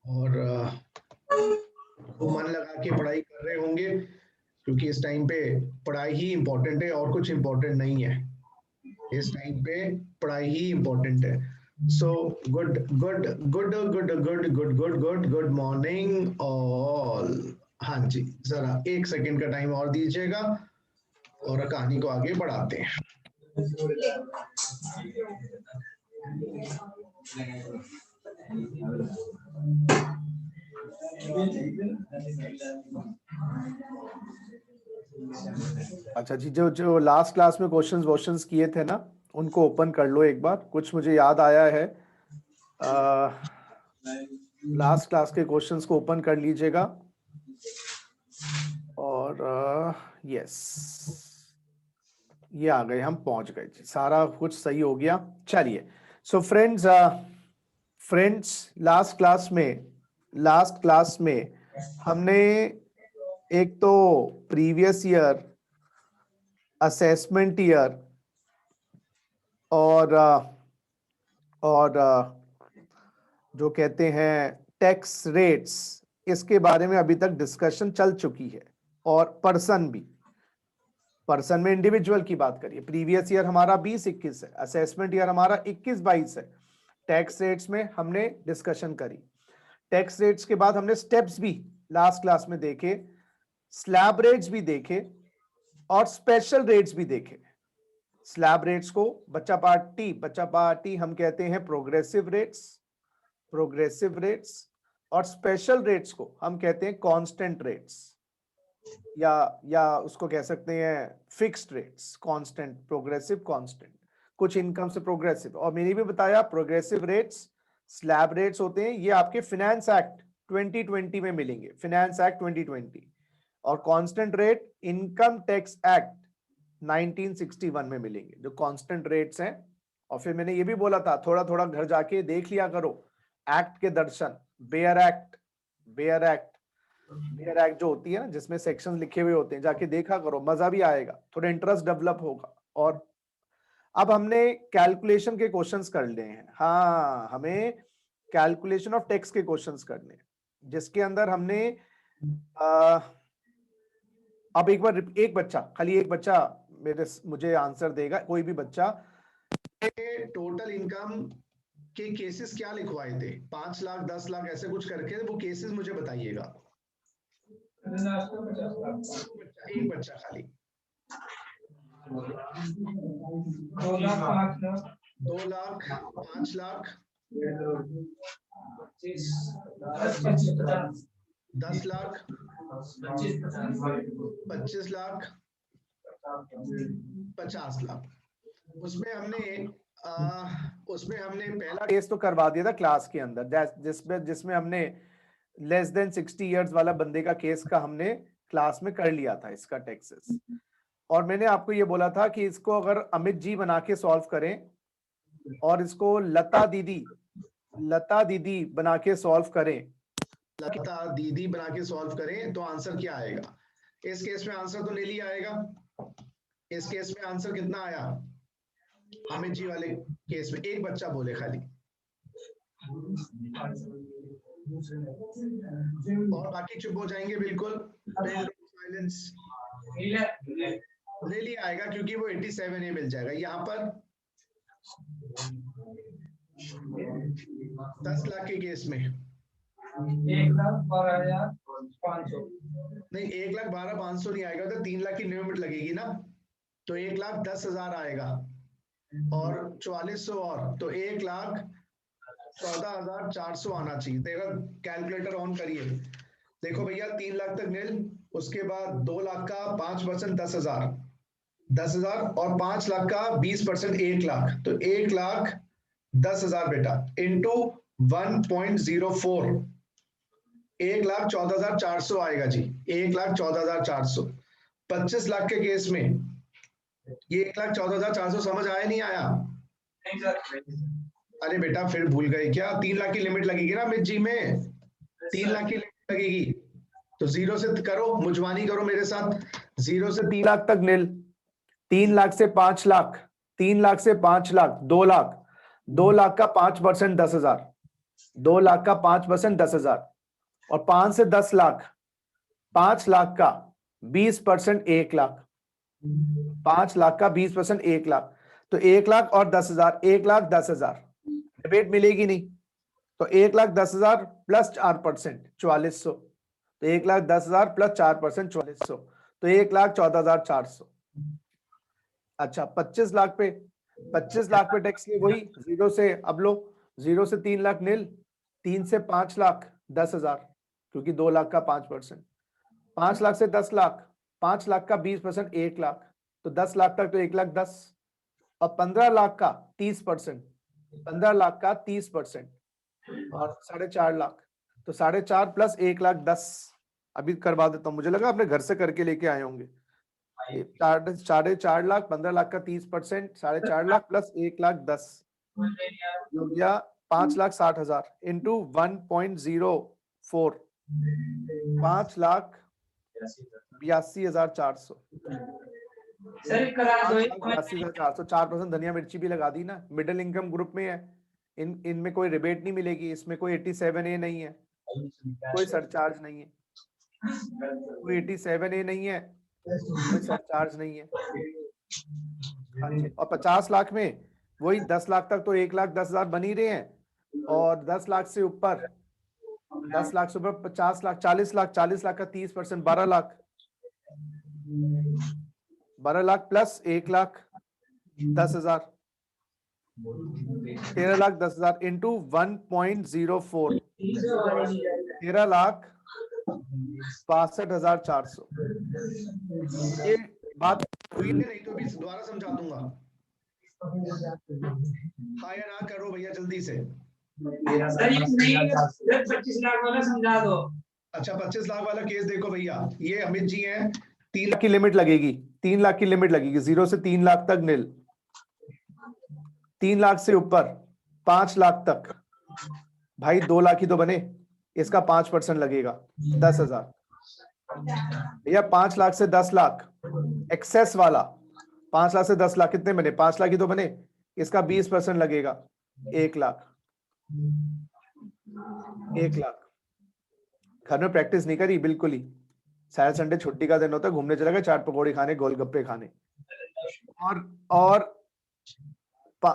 और वो मन लगा के पढ़ाई कर रहे होंगे, क्योंकि इस टाइम पे पढ़ाई ही इम्पोर्टेंट है और कुछ इम्पोर्टेंट नहीं है। इस टाइम पे पढ़ाई ही इम्पोर्टेंट है। So good good good good good good good good good morning all. हाँ जी, जरा 1 सेकंड का टाइम और दीजिएगा और कहानी को आगे बढ़ाते हैं। अच्छा जी, जो जो लास्ट क्लास में क्वेश्चंस किए थे ना, उनको ओपन कर लो एक बार। कुछ मुझे याद आया है, लास्ट क्लास के क्वेश्चंस को ओपन कर लीजिएगा। और यस, ये आ गए, हम पहुंच गए जी, सारा कुछ सही हो गया। चलिए, सो फ्रेंड्स लास्ट क्लास में हमने एक तो प्रीवियस ईयर, असेसमेंट ईयर और जो कहते हैं टैक्स रेट्स, इसके बारे में अभी तक डिस्कशन चल चुकी है। और पर्सन में इंडिविजुअल की बात करिए, प्रीवियस ईयर हमारा 20-21 है, असेसमेंट ईयर हमारा 21-22 है। टैक्स रेट्स में हमने डिस्कशन करी। टैक्स रेट्स के बाद हमने स्टेप्स भी लास्ट क्लास में देखे, स्लैब रेट्स भी देखे और स्पेशल रेट्स भी देखे। स्लैब रेट्स को बच्चा पार्टी हम कहते हैं प्रोग्रेसिव रेट्स, और स्पेशल रेट्स को हम कहते हैं कांस्टेंट रेट्स, या उसको कह सकते हैं fixed rates, constant, progressive, constant. कुछ इनकम से प्रोग्रेसिव, और मैंने भी बताया प्रोग्रेसिव रेट्स, स्लैब रेट्स होते हैं, ये आपके फाइनेंस एक्ट 2020 में मिलेंगे, फाइनेंस एक्ट 2020। और constant rate income tax act 1961 में मिलेंगे, जो कांस्टेंट रेट्स हैं। और फिर मैंने ये भी बोला था, थोड़ा थोड़ा घर जाके देख लिया करो एक्ट के दर्शन, बेयर एक्ट जो होती है ना, जिसमें सेक्शन लिखे हुए होते हैं, जाके देखा करो, मजा भी आएगा, थोड़ा इंटरेस्ट डेवलप होगा। और अब हमने कैलकुलेशन के क्वेश्चंस कर लिए हैं। हाँ, हमें कैलकुलेशन ऑफ टैक्स के क्वेश्चंस करने हैं, जिसके अंदर हमने अब खाली एक बच्चा मुझे आंसर देगा, कोई भी बच्चा। टोटल इनकम के केसेस क्या लिखवाए थे, 5 लाख 10 लाख ऐसे कुछ करके, वो केसेस मुझे बताइएगा। एक बच्चा खाली। 2 लाख 5 लाख 10 लाख 25 लाख 50 लाख। उसमें हमने पहला केस तो करवा दिया था क्लास के अंदर, जिसमें हमने लेस देन 60 इयर्स वाला बंदे का केस का हमने क्लास में कर लिया था, इसका टैक्सेस। और मैंने आपको ये बोला था कि इसको अगर अमित जी बना के सॉल्व करें और इसको लता दीदी बना के सॉल्व करें, तो आंसर क्या आएगा? इस केस में आंसर तो नीली आएगा। इस केस में आंसर कितना आया? अमित जी वाले केस में एक बच्चा बोले खाली, और बाकी चुप हो जाएंगे बिल्कुल। साइलेंस। ले लिया आएगा, क्योंकि वो 87A मिल जाएगा। यहाँ पर 10 लाख के केस में 1,12,500 नहीं, 1,12,500 नहीं आएगा, तो 3 लाख की लिमिट लगेगी ना, तो 1,10,000 आएगा और 4400 और, तो 1,14,400 आना चाहिए। देखो कैलकुलेटर ऑन करिए, देखो भैया 3 लाख तक नील, उसके बाद 2 लाख का 5% 10,000 और 5 लाख का 20% 1 लाख, तो 1,10,000 बेटा इंटू 1.04, 1,14,400 आएगा जी, 1,14,400। 25 लाख के केस में ये 1,14,400 समझ आया नहीं आया? नहीं सर। अरे बेटा फिर भूल गए क्या? 3 लाख की लिमिट लगेगी ना अमित जी में, 3 लाख की लिमिट लगेगी, तो 0 से करो, मुजवानी करो मेरे साथ, 0 से 3 लाख तक नील, 3 लाख से 5 लाख, 3 लाख से 5 लाख 2 लाख, 2 लाख का 5% 10,000, 2 लाख का 5% 10,000, और 5 से 10 लाख 5 लाख का 20% 1 लाख, 5 लाख का 20% 1 लाख, तो 1 लाख और 10,000, 1,10,000 रिबेट मिलेगी नहीं, तो 1,10,000 प्लस 4% 4400, तो 1,10,000 प्लस 4% 4400, तो 1,14,400। अच्छा 25 लाख पे, 25 लाख पे टैक्स की वही जीरो से, अब लो 0 से 3 लाख नील, 3 से 5 लाख 10,000, क्योंकि 2 लाख का 5%, 5 लाख से 10 लाख, 5 लाख का 20% 1 लाख, तो 10 लाख तक तो 1,10,000, और 15 लाख का 30%, 15 लाख का 30%, और 4.5 लाख, तो 4.5 प्लस 1,10,000 अभी करवा देता हूं, मुझे लगा अपने घर से करके लेके आए होंगे। 4.5 लाख, 15 लाख का 30%, 4.5 लाख प्लस 1,10,000 हो गया 5,60,000 इंटू 1.04, 5,82,400, 5,82,400, 4% धनिया मिर्ची भी लगा दी ना, मिडिल इनकम ग्रुप में है, इनमें कोई रिबेट नहीं मिलेगी, इसमें कोई 87A नहीं है, कोई सरचार्ज नहीं है, कोई 87A नहीं है, कोई सरचार्ज नहीं है। और 50 लाख में वही 10 लाख तक तो 1,10,000 बन ही रहे हैं, और 10 लाख से ऊपर 10 लाख से ऊपर 50 लाख 40 लाख, 40 लाख का 30% 12 लाख, 12 लाख प्लस 1,10,000, 13,10,000 इंटू 1.04, 13,62,400। ये बात हुई नहीं तो अभी दोबारा समझा दूंगा। हाँ या ना करो भैया जल्दी से। 25 लाख वाला समझा दो। अच्छा 25 लाख वाला केस देखो भैया, ये अमित जी हैं, 3 लाख की लिमिट लगेगी, 3 लाख की लिमिट लगेगी, 0 से 3 लाख तक नील, 3 लाख से ऊपर 5 लाख तक भाई 2 लाख ही तो बने, इसका 5% लगेगा 10,000। भैया 5 लाख से 10 लाख एक्सेस वाला, 5 लाख से 10 लाख कितने बने, 5 लाख ही तो बने, इसका 20% लगेगा 1 लाख, 1 लाख। घर में प्रैक्टिस नहीं करी बिल्कुल ही, सैटरडे संडे छुट्टी का दिन होता है, घूमने चला गया चाट पकौड़ी खाने, गोलगप्पे खाने। और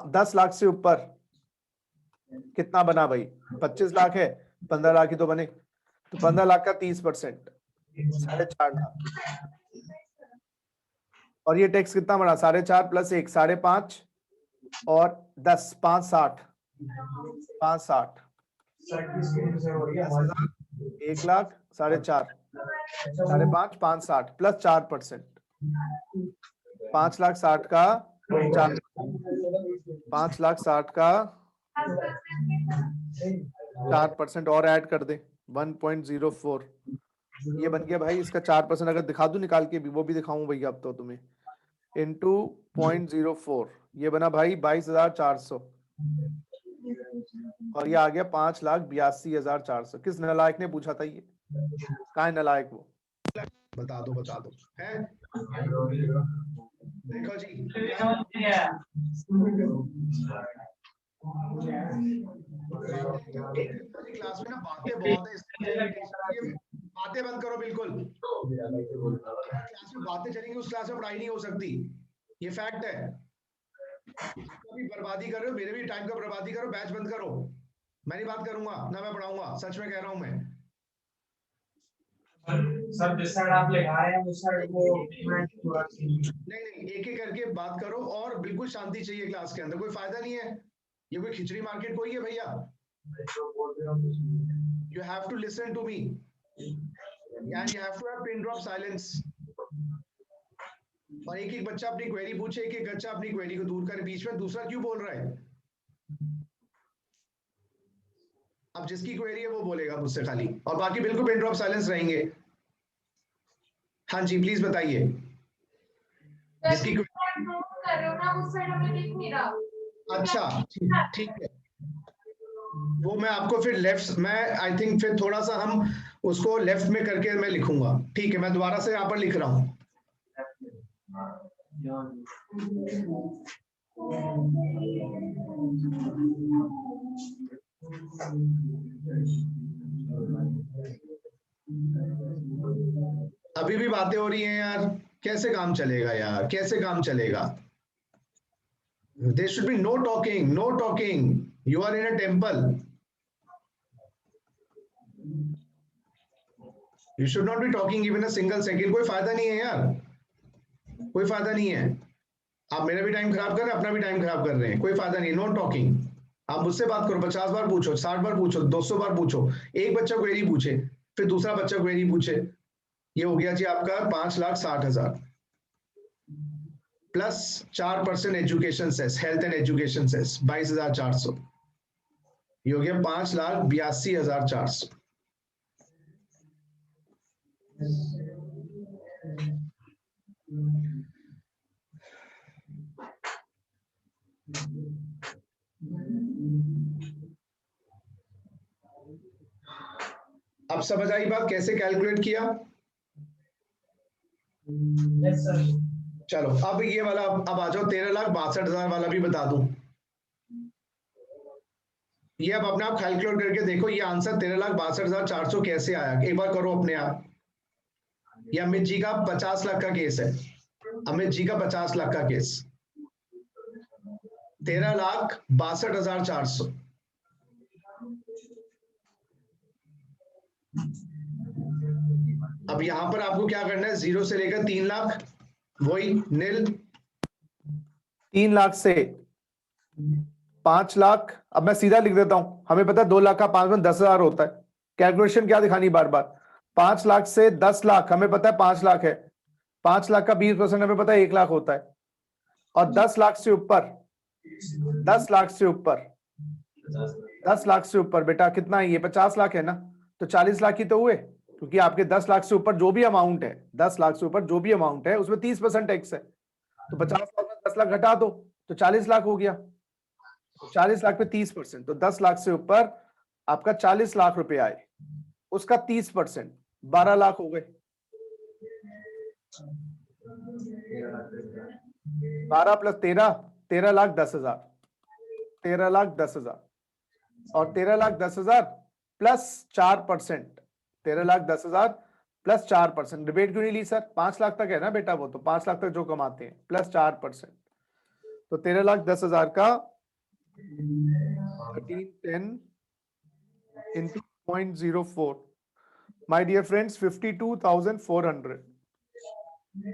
10 लाख से ऊपर कितना बना भाई, 25 लाख है, 15 लाख ही तो बने, तो 15 लाख का 30% 4.5 लाख, और ये टैक्स कितना बना, 4.5 प्लस 1 5.5 और 10 5.60, 5.60 1 लाख 4.5 5.5 5.60 प्लस 4%, 5,60,000 का 5,60,000 का 4% और ऐड कर दे 1.04, ये बन गया भाई इसका 4%, अगर दिखा दूं निकाल के भी, वो भी दिखाऊं भैया अब तो तुम्हें, इंटू 0.04, ये बना भाई 22,400, और ये आ गया 5,82,400। किस नालायक ने पूछा था ये, कहाँ है नालायक वो, बता दो हैं? देखो जी क्लास में ना बातें बहुत है, बातें बंद करो बिल्कुल, क्लास में बातें चलेंगी उस क्लास में पढ़ाई नहीं हो सकती, ये फैक्ट है। भी बर्बादी कर रहे हो, मेरे भी टाइम का बर्बादी करो, बैच बंद करो, मैं नहीं बात करूंगा ना, मैं पढ़ाऊंगा, सच में कह रहा हूं मैं। सर जिस साइड आप ले आ रहे हैं उस साइड को नहीं एक एक करके बात करो, और बिल्कुल शांति चाहिए क्लास के अंदर, कोई फायदा नहीं है, ये कोई खिचड़ी मार्केट कोई है भैया, you have to listen to me and you have to have pin drop silence, और एक एक बच्चा अपनी क्वेरी पूछे, एक एक बच्चा अपनी क्वेरी को दूर करे, बीच में दूसरा क्यों बोल रहा है, अब जिसकी क्वेरी है वो बोलेगा मुझसे खाली, और बाकी बिल्कुल पिन ड्रॉप साइलेंस रहेंगे। हाँ जी प्लीज बताइए, जिसकी अच्छा ठीक है, वो मैं आपको फिर लेफ्ट में आई थिंक फिर थोड़ा सा हम उसको लेफ्ट में करके मैं लिखूंगा, ठीक है, मैं दोबारा से यहाँ पर लिख रहा हूँ। अभी भी बातें हो रही हैं यार, कैसे काम चलेगा यार, कैसे काम चलेगा? There should be no talking, no talking. You are in a temple. You should not be talking even a single second. कोई फायदा नहीं है यार, कोई फायदा नहीं है। आप मेरा भी टाइम खराब कर रहे हैं, अपना भी टाइम खराब कर रहे हैं, कोई फायदा नहीं। Know talking. आप मुझसे बात करो, 50 बार पूछो, 60 बार पूछो, 200 बार पूछो, एक बच्चा क्वेरी पूछे, फिर दूसरा बच्चा क्वेरी पूछे। ये हो गया जी आपका 5,60,000 plus 4% education cess, health and education cess 22,400। ये हो गया 5,82,400। अब समझ आई बात कैसे कैलकुलेट किया? Yes sir. चलो अब ये वाला, अब आ जाओ 13,62,000 वाला भी बता दूं। ये अब अपने आप कैलकुलेट करके देखो, ये आंसर 13,62,400 कैसे आया, एक बार करो अपने आप। ये अमित जी का 50 लाख का केस है, अमित जी का 50 लाख का केस, 13,62,400। अब यहां पर आपको क्या करना है, 0 से लेकर 3 लाख, वही नील। 3 लाख से 5 लाख, अब मैं सीधा लिख देता हूं, हमें पता है 2 लाख का 5 में 10,000 होता है। कैलकुलेशन क्या दिखानी बार बार। 5 लाख से 10 लाख, हमें पता है 5 लाख है। 5 लाख का 20% हमें पता है 1 लाख होता है। और 10 लाख से ऊपर, 10 लाख से ऊपर, 10 लाख से ऊपर बेटा कितना है, ये 50 लाख है ना, तो 40 लाख ही तो हुए, क्योंकि आपके 10 लाख से ऊपर जो भी अमाउंट है, 10 लाख से ऊपर जो भी अमाउंट है उसमें 30% टैक्स है। तो 50 लाख में 10 लाख घटा दो तो 40 लाख हो गया। तो 40 लाख पे 30%, तो 10 लाख से ऊपर आपका 40 लाख रुपए आए, उसका 30% 12 लाख हो गए। 12 प्लस 13, 13,10,000, 13,10,000। और 13,10,000 प्लस 4%, 13,10,000 प्लस 4%। डिबेट क्यों नहीं ली सर, 5 लाख तक है ना बेटा, वो तो 5 लाख तक जो कमाते हैं प्लस 4%। तो 13,10,000 का 1310 into 0.04, my dear friends 52,400।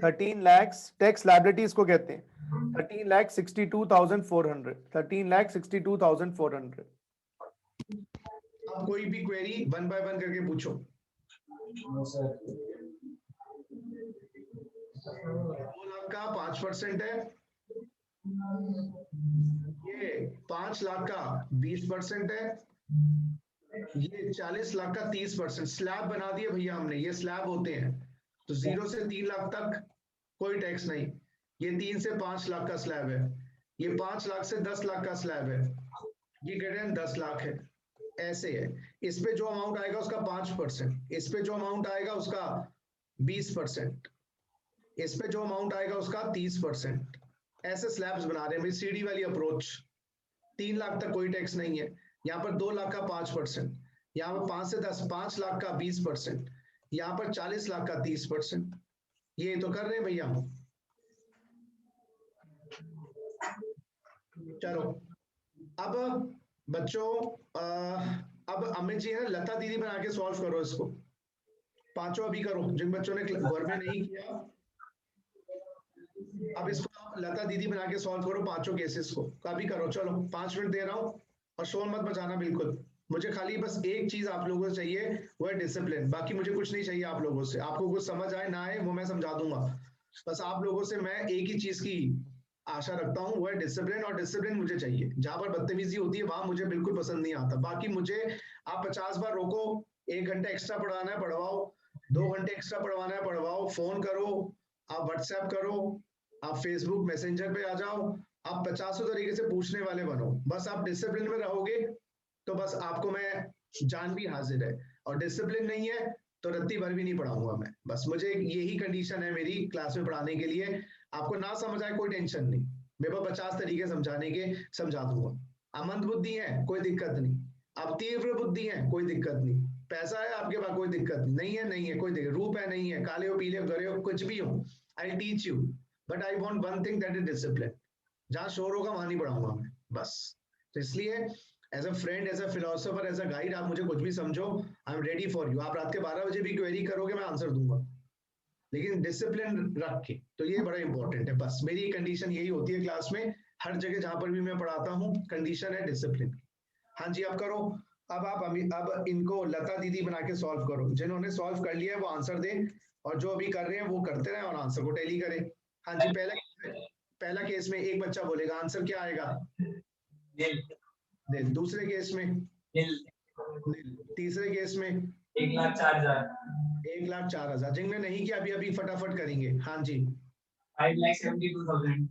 13 lakhs tax liabilities को कहते हैं, 13,62,400, 13,62,400। अब कोई भी क्वेरी 1 बाय 1 करके पूछो। 2 लाख का 5% है, ये 5 लाख का 20% है, ये 40 लाख का 30%। स्लैब बना दिए भैया हमने, ये स्लैब होते हैं। तो 0 से 3 लाख तक कोई टैक्स नहीं, ये 3 से 5 लाख का स्लैब है, ये 5 लाख से 10 लाख का स्लैब है, ये ग्रेटर देन 10 लाख है। ऐसे है, इस पे जो अमाउंट आएगा उसका 5%, इस पे जो अमाउंट आएगा उसका 20%, इस पे जो अमाउंट आएगा उसका 30%। ऐसे स्लैब्स बना रहे हैं भाई, सीडी वाली अप्रोच। 3 लाख तक कोई टैक्स नहीं है, यहाँ पर 2 लाख का 5%, यहाँ पर 5 से 10, 5 लाख का 20%, यहाँ पर 40 लाख का 30%। ये तो कर रहे हैं भैया। चलो अब बच्चों, अब अमित जी है, लता दीदी बना के सॉल्व करो इसको, पांचों अभी करो जिन बच्चों ने घर में नहीं किया। अब इसको लता दीदी बना के सॉल्व करो पांचों केसेस को, अभी करो। चलो 5 मिनट दे रहा हूं और शोर मत बचाना बिल्कुल। मुझे खाली बस एक चीज आप लोगों से चाहिए, वो है डिसिप्लिन। बाकी मुझे कुछ नहीं चाहिए आप लोगों से, आपको कुछ समझ आए ना आए वो मैं समझा दूंगा। बस आप लोगों से मैं एक ही चीज की आशा रखता हूं, वो है डिसिप्लिन। और डिसिप्लिन मुझे चाहिए, जहां पर बदतमीजी होती है वहां मुझे बिल्कुल पसंद नहीं आता। बाकी मुझे आप 50 बार रोको, 1 घंटा एक्स्ट्रा पढ़ाना है पढ़वाओ, 2 घंटे एक्स्ट्रा पढ़वाना है पढ़वाओ, फोन करो, आप व्हाट्सएप करो, आप फेसबुक मैसेंजर पे आ जाओ, आप 50 तरीके से पूछने वाले बनो। बस आप डिसिप्लिन में रहोगे तो बस आपको मैं जान भी हाजिर है। और डिसिप्लिन नहीं है तो रत्ती भर भी नहीं पढ़ाऊंगा मैं। बस मुझे यही कंडीशन है मेरी क्लास में पढ़ाने के लिए। आपको ना समझ आए कोई टेंशन नहीं, मेरे पास 50 तरीके समझाने के, समझा दूंगा। अमंद बुद्धि है कोई दिक्कत नहीं, आप तीव्र बुद्धि हैं, कोई दिक्कत नहीं। पैसा है आपके पास, कोई दिक्कत नहीं है, नहीं है कोई दिक्कत। रूप है, नहीं है, काले हो, पीले हो, गरे हो, कुछ भी हो, I teach you, but I want one thing, that is discipline. जहां शोर होगा वहां नहीं बढ़ाऊंगा मैं, बस। तो इसलिए as a friend, as a philosopher, as a guide, आप मुझे कुछ भी समझो, I am ready for you. आप रात के 12 बजे भी क्वेरी करोगे, मैं आंसर दूंगा, लेकिन डिसिप्लिन रख के। तो ये बड़ा इंपॉर्टेंट है। बस मेरी कंडीशन यही होती है क्लास में, हर जगह जहां पर भी मैं पढ़ाता हूँ, कंडीशन है डिसिप्लिन। हाँ जी, अब करो। अब इनको लता दीदी बना के सॉल्व करो। जिन्होंने सॉल्व कर लिया है वो आंसर दें, और जो अभी कर रहे हैं वो करते रहे और आंसर को टैली करें। हाँ जी, पहला केस में एक बच्चा बोलेगा आंसर क्या आएगा, नील। दूसरे केस में नील। तीसरे केस में 1,04,000। 1,04,000। जिनमें नहीं किया अभी अभी फटाफट करेंगे। हाँ जी, 5,72,000।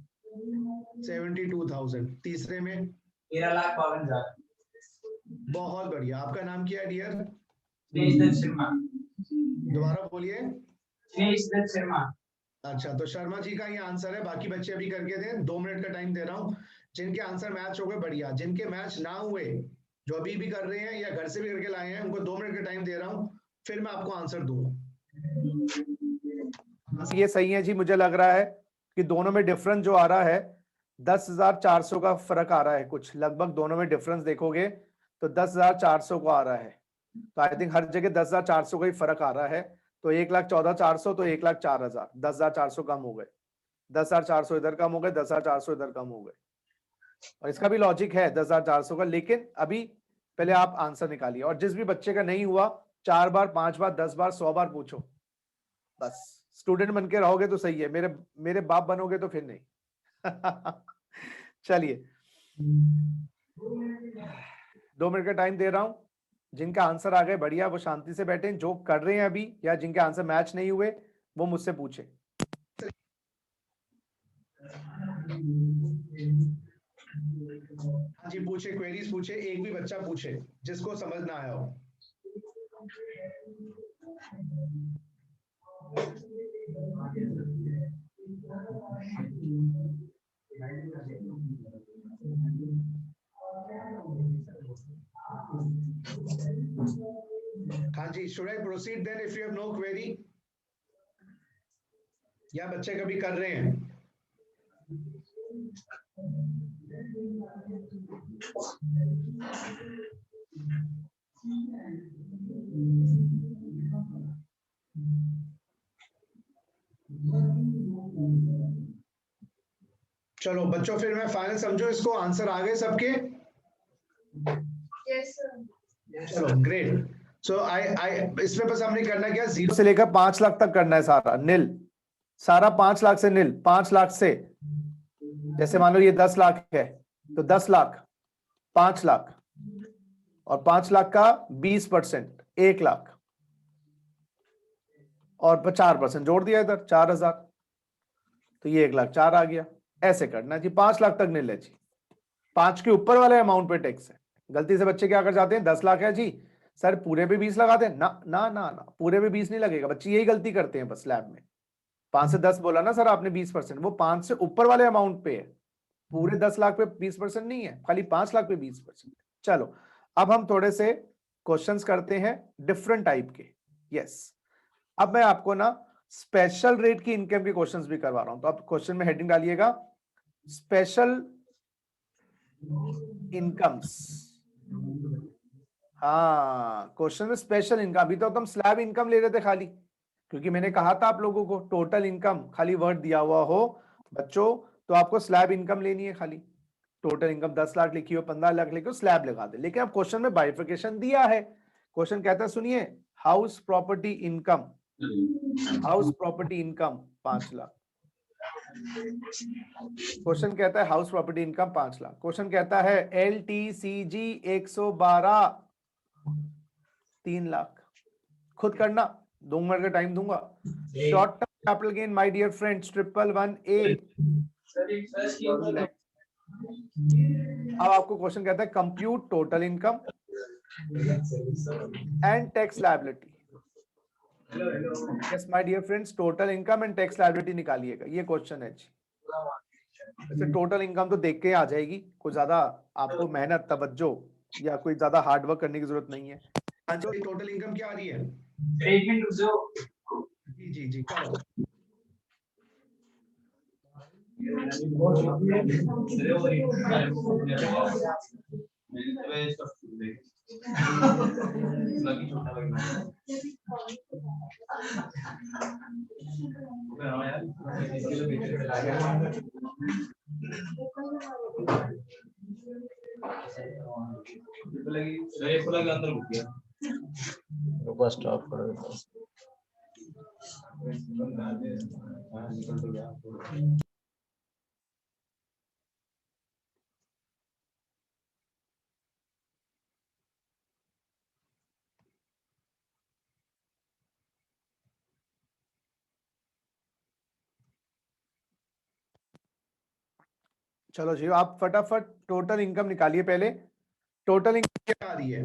72,000। तीसरे में 13,52,000। बहुत बढ़िया। आपका नाम क्या है डियर? श्रेयस शर्मा। दोबारा बोलिए। श्रेयस शर्मा। अच्छा, तो शर्मा जी का ये आंसर है। बाकी बच्चे अभी करके दें, 2 मिनट का टाइम दे रहा हूँ। जिनके आंसर मैच हो गए बढ़िया, जिनके मैच ना हुए, जो अभी भी कर रहे हैं या घर से भी करके लाए हैं, उनको 2 मिनट का टाइम दे रहा हूँ, फिर मैं आपको आंसर दूंगा। ये सही है जी। मुझे लग रहा है कि दोनों में डिफरेंस जो आ रहा है 10,400 का फर्क आ रहा है कुछ, लगभग दोनों में डिफरेंस देखोगे तो 10,400 को आ रहा है। तो आई थिंक हर जगह 10,400 का ही फर्क आ रहा है। तो 1,14,400 तो 1,04,000, 10,400 कम हो गए, 10,400 इधर कम हो गए, 10,400 इधर कम हो गए। और इसका भी लॉजिक है 10,400 का, लेकिन अभी पहले आप आंसर निकालिए। और जिस भी बच्चे का नहीं हुआ 4 बार, 5 बार, 10 बार, 100 बार पूछो। बस स्टूडेंट बन के रहोगे तो सही है, मेरे बाप बनोगे तो फिर नहीं। चलिए 2 मिनट का टाइम दे रहा हूं। जिनका आंसर आ गए बढ़िया, वो शांति से बैठे। जो कर रहे हैं अभी या जिनके आंसर मैच नहीं हुए वो मुझसे पूछे। हाँ जी, पूछे, क्वेरीज पूछे, एक भी बच्चा पूछे जिसको समझ ना आया हो। हाँ जी, should I proceed then if you have no query? या बच्चे कभी कर रहे हैं? चलो बच्चों, फिर मैं फाइनल समझो इसको। आंसर आ गए सबके? चलो ग्रेट। सो इसमें बस हमने करना क्या, 0 से लेकर 5 लाख तक करना है सारा नील, सारा 5 लाख से नील, 5 लाख से। जैसे मान लो ये 10 लाख है तो 10 लाख, 5 लाख, और 5 लाख का 20% 1 लाख, और 4% जोड़ दिया इधर 4,000, तो ये 1,04,000 आ गया। ऐसे करना जी, 5 लाख तक नील है जी। 5 के ऊपर वाले अमाउंट पे टैक्स है। गलती से बच्चे क्या कर जाते हैं, 10 लाख है जी सर पूरे पे 20 लगा दें। ना ना ना ना, पूरे पे 20 नहीं लगेगा। बच्चे यही गलती करते हैं बस लैब में। 5 से 10 बोला ना सर आपने 20%, वो 5 से ऊपर वाले अमाउंट पे है, पूरे 10 लाख पे 20% नहीं है, खाली 5 लाख पे 20%। चलो अब हम थोड़े से क्वेश्चंस करते हैं डिफरेंट टाइप के। यस, अब मैं आपको ना स्पेशल रेट की इनकम के क्वेश्चंस भी करवा रहा हूं। तो आप क्वेश्चन में हेडिंग डालिएगा स्पेशल इनकम्स। हाँ, क्वेश्चन में स्पेशल इनकम। अभी तो हम स्लैब इनकम ले रहे थे खाली, क्योंकि मैंने कहा था आप लोगों को टोटल इनकम खाली वर्ड दिया हुआ हो बच्चों तो आपको स्लैब इनकम लेनी है खाली। टोटल इनकम 10 लाख लिखी हो, 15 लाख लिखी हो, स्लैब लगा दे। लेकिन अब क्वेश्चन में बाइफिकेशन दिया है। क्वेश्चन कहता है, सुनिए, house property income, house property income 5 lakh. Question कहता है house property income 5 lakh. Question कहता है LTCG 112 3 लाख। खुद करना, 2 मिनट का टाइम दूंगा। Short term capital gain my dear friends 111A। अब आपको क्वेश्चन कहता है compute total income and tax liability. Yes my dear friends, total income and tax liability निकालिएगा। ये क्वेश्चन है जी। वैसे टोटल इनकम तो देख के आ जाएगी, कुछ ज्यादा आपको मेहनत तवज्जो या कोई ज्यादा हार्ड वर्क करने की जरूरत नहीं है। हाँ जी, टोटल इनकम क्या आ रही है? एक मिनट रुक जाओ। जी जी जी, करो। स्टॉप करो। चलो जी, आप फटाफट टोटल इनकम निकालिए पहले। टोटल इनकम क्या आ रही है?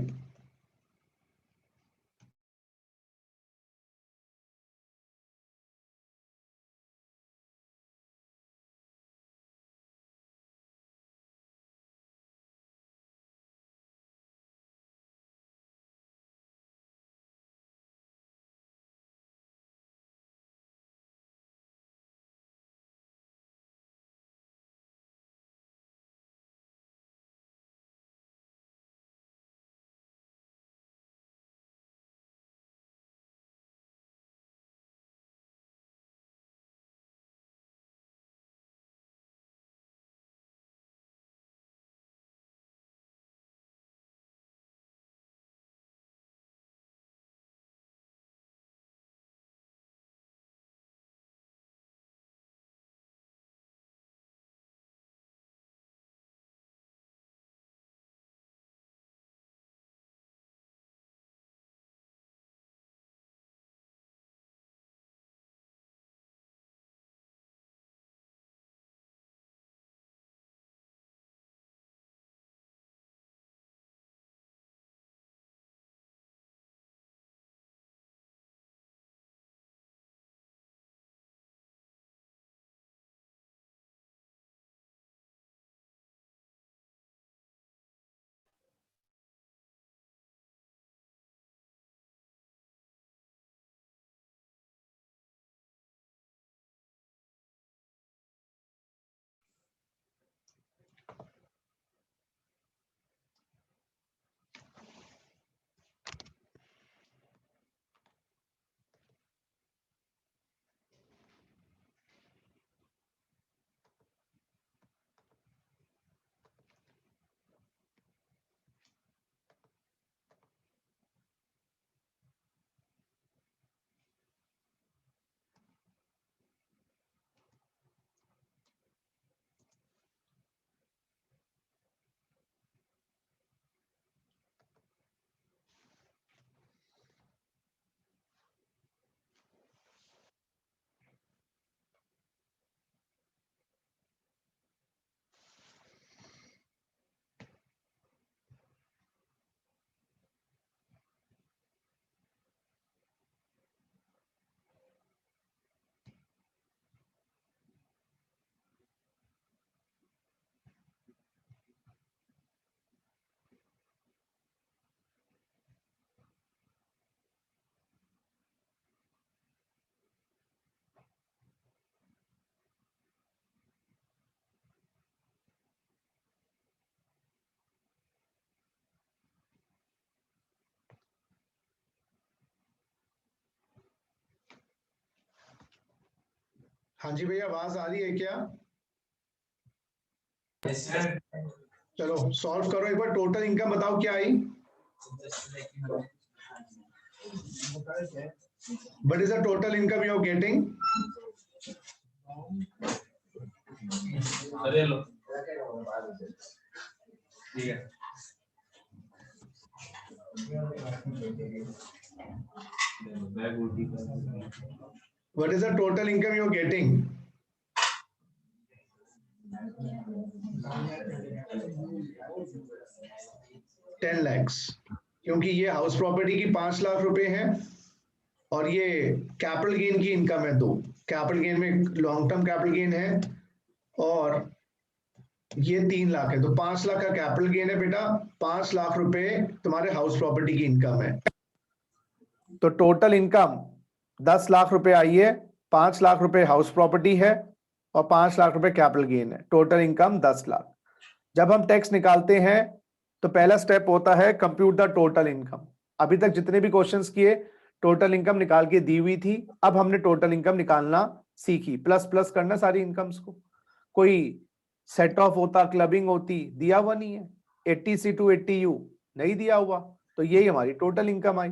हाँ जी भैया, आवाज आ रही है क्या? चलो सॉल्व करो एक बार। टोटल इनकम बताओ क्या आई? What is the total income you are getting? अरे लो ठीक है। What is the total income you are getting? 10 lakhs, क्योंकि ये हाउस प्रॉपर्टी की 5 लाख रुपए है और ये कैपिटल गेन की इनकम है। दो कैपिटल गेन में लॉन्ग टर्म कैपिटल गेन है और ये 3 लाख है, तो 5 लाख का कैपिटल गेन है बेटा, 5 लाख रुपए तुम्हारे हाउस प्रॉपर्टी की इनकम है। तो टोटल इनकम 10 लाख रुपए आई है, 5 लाख रुपए हाउस प्रॉपर्टी है और 5 लाख रुपए कैपिटल गेन है, टोटल इनकम 10 लाख। जब हम टैक्स निकालते हैं तो पहला स्टेप होता है कंप्यूट द टोटल इनकम। अभी तक जितने भी क्वेश्चंस किए टोटल इनकम निकाल के दी हुई थी, अब हमने टोटल इनकम निकालना सीखी, प्लस प्लस करना सारी इनकम्स को। कोई सेट ऑफ होता, क्लबिंग होती, दिया हुआ नहीं है, 80C to 80U नहीं दिया हुआ, तो यही हमारी टोटल इनकम आई।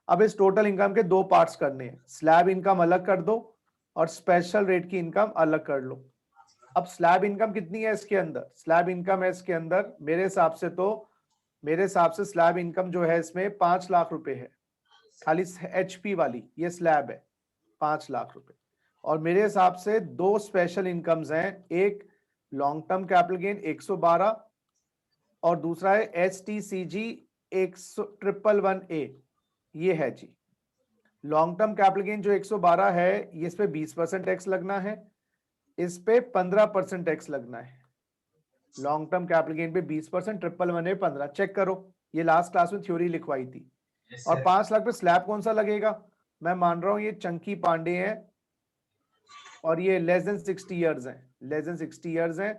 अब इस टोटल इनकम के दो पार्ट्स करने हैं, स्लैब इनकम अलग कर दो और स्पेशल रेट की इनकम अलग कर लो। अब स्लैब इनकम कितनी है इसके अंदर, स्लैब इनकम है इसके अंदर मेरे हिसाब से स्लैब इनकम जो है इसमें 5 लाख रुपए है, खाली HP वाली ये स्लैब है 5 लाख रुपए। और मेरे हिसाब से दो स्पेशल इनकम्स हैं, एक लॉन्ग टर्म कैपिटल गेन 112 और दूसरा है STCG 111A, ये है जी। लॉन्ग टर्म कैपिटल गेन जो 112 है इस पे 20% टैक्स लगना है, इस पे 15% टैक्स लगना है। लॉन्ग टर्म कैपिटल गेन पे 20%, 111A 15, चेक करो, ये लास्ट क्लास में थ्योरी लिखवाई थी। और 5 लाख पे स्लैब कौन सा लगेगा, मैं मान रहा हूं ये चंकी पांडे हैं और ये लेस देन 60 इयर्स हैं, लेस देन 60 इयर्स हैं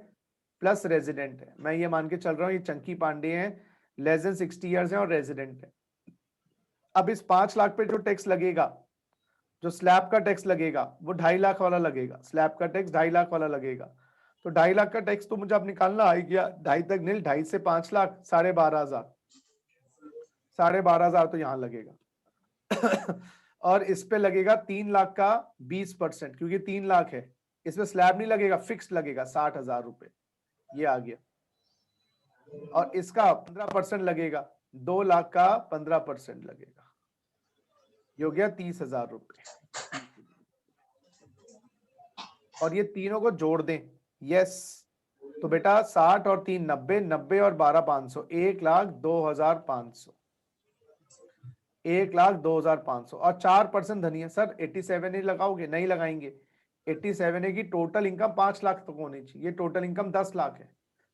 प्लस रेजिडेंट है, मैं ये मान के चल रहा हूं ये चंकी पांडे हैं, लेस देन 60 इयर्स हैं और रेजिडेंट है। अब इस 5 लाख पे जो टैक्स लगेगा, जो स्लैब का टैक्स लगेगा वो 2.5 लाख वाला लगेगा, स्लैब का टैक्स 2.5 लाख वाला लगेगा। तो 2.5 लाख का टैक्स तो मुझे अब निकालना आ गया, 2.5 तक नील, 2.5 से 5 लाख 12,500, 12,500 तो यहां लगेगा। और इस पे लगेगा 3 लाख का 20%, क्योंकि 3 लाख है, इसमें स्लैब नहीं लगेगा, फिक्स लगेगा 60,000 रुपए, ये आ गया। और इसका 15% लगेगा, 2 लाख का 15% लगेगा, ये हो गया 30,000 रुपए। और ये तीनों को जोड़ दें, यस, तो बेटा 60 और 3 90, 90 और 12 500, 1,02,500, 1,02,500 और 4% धनिया। सर 87 ही लगाओगे, नहीं लगाएंगे, 87 की टोटल इनकम 5 लाख तक होनी चाहिए, ये टोटल इनकम 10 लाख है।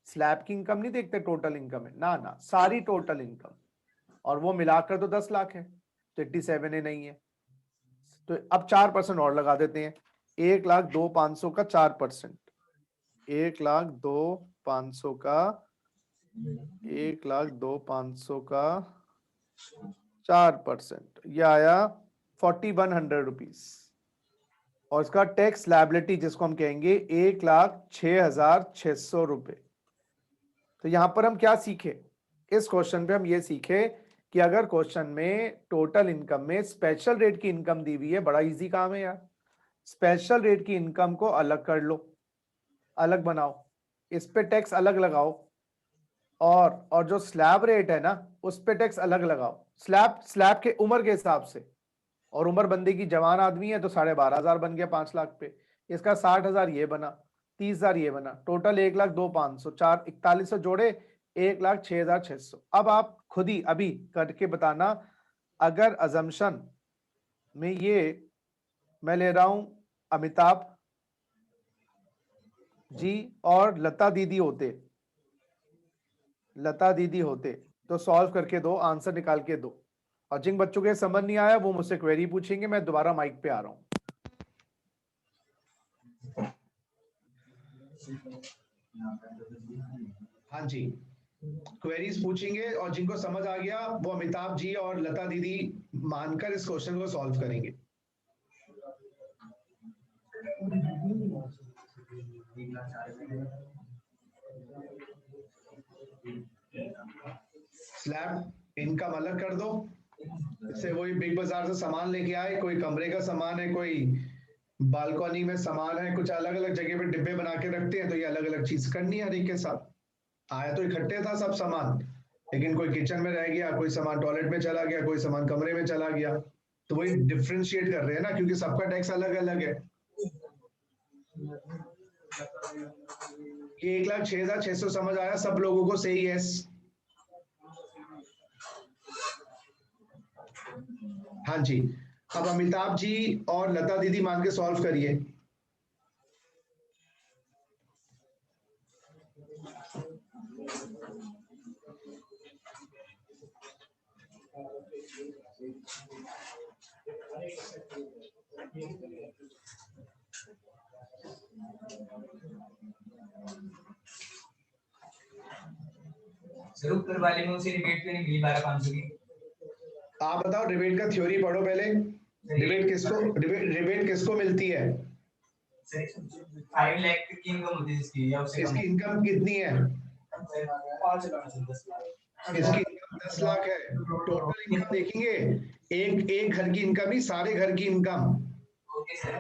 स्लैब की इनकम नहीं देखते, टोटल इनकम है ना, ना सारी टोटल इनकम, और वो मिलाकर तो 10 लाख है, तो 87 नहीं है। तो अब 4% और लगा देते हैं, 1,02,500 का 4%, 1,02,500 का 1,02,500 का 4%, ये आया 4,100 रुपीज। और इसका टैक्स लायबिलिटी जिसको हम कहेंगे 1,06,600 रुपए। तो यहां पर हम क्या सीखे, इस क्वेश्चन पे हम ये सीखे कि अगर क्वेश्चन में टोटल इनकम में स्पेशल रेट की इनकम दी हुई है, बड़ा इजी काम है यार, स्पेशल रेट की इनकम को अलग कर लो, अलग बनाओ, इस पे टैक्स अलग लगाओ, और जो स्लैब रेट है ना उस पे टैक्स अलग लगाओ, स्लैब के उम्र के हिसाब से, और उम्र बंदे की जवान आदमी है तो 12,500 बन गया 5 लाख पे, इसका 60,000 ये बना, 30,000 ये बना, टोटल 1,02,500, 4 4100 जोड़े 1,06,600। अब आप खुद ही अभी करके बताना, अगर अजम्पशन में ये मैं ले रहा हूं अमिताभ जी और लता दीदी होते तो सॉल्व करके दो, आंसर निकाल के दो। और जिन बच्चों के समझ नहीं आया वो मुझसे क्वेरी पूछेंगे, मैं दोबारा माइक पे आ रहा हूं। हाँ जी, क्वेरीज पूछेंगे और जिनको समझ आ गया वो अमिताभ जी और लता दीदी मानकर इस क्वेश्चन को सॉल्व करेंगे। स्लैब इनकम अलग कर दो, जैसे वही बिग बाजार से सामान लेके आए, कोई कमरे का सामान है, कोई बालकनी में सामान है, कुछ अलग अलग जगह पे डिब्बे बना के रखते हैं, तो ये अलग अलग चीज करनी है हर एक के साथ। आया तो इकट्ठे था सब सामान, लेकिन कोई किचन में रह गया, कोई सामान टॉयलेट में चला गया, कोई सामान कमरे में चला गया, तो वही डिफ्रेंशिएट कर रहे हैं ना, क्योंकि सबका टैक्स अलग अलग है। ये 1,06,600 समझ आया सब लोगों को, सही है? हाँ जी, अब अमिताभ जी और लता दीदी मान के सॉल्व करिए। सर ऊपर वाले में उसे रिबेट क्यों नहीं मिली 12,500 की? आप बताओ, रिबेट का थ्योरी पढ़ो पहले। रिबेट किसको मिलती है? सर 5 लाख की इनकम होती है इसकी, या उससे इसकी कम? इनकम कितनी है? 5 लाख से 10 लाख। इसकी इनकम 10 लाख है। टोटल इनकम देखेंगे, एक घर की इनकम ही, सारे घर की इनकम, ओके सर।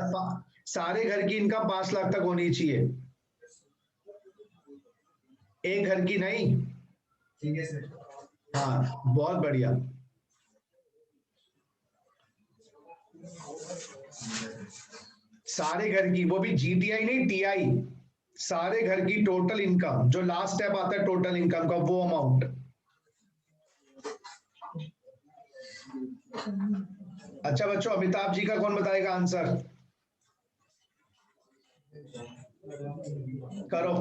सारे घर की इनकम 5 लाख तक होनी चाहिए, एक घर की नहीं। ठीक है सर। हाँ, बहुत बढ़िया। सारे घर की, वो भी जीटीआई नहीं, टीआई, सारे घर की टोटल इनकम, जो लास्ट स्टेप आता है टोटल इनकम का, वो अमाउंट। अच्छा बच्चों, अमिताभ जी का कौन बताएगा आंसर? करो।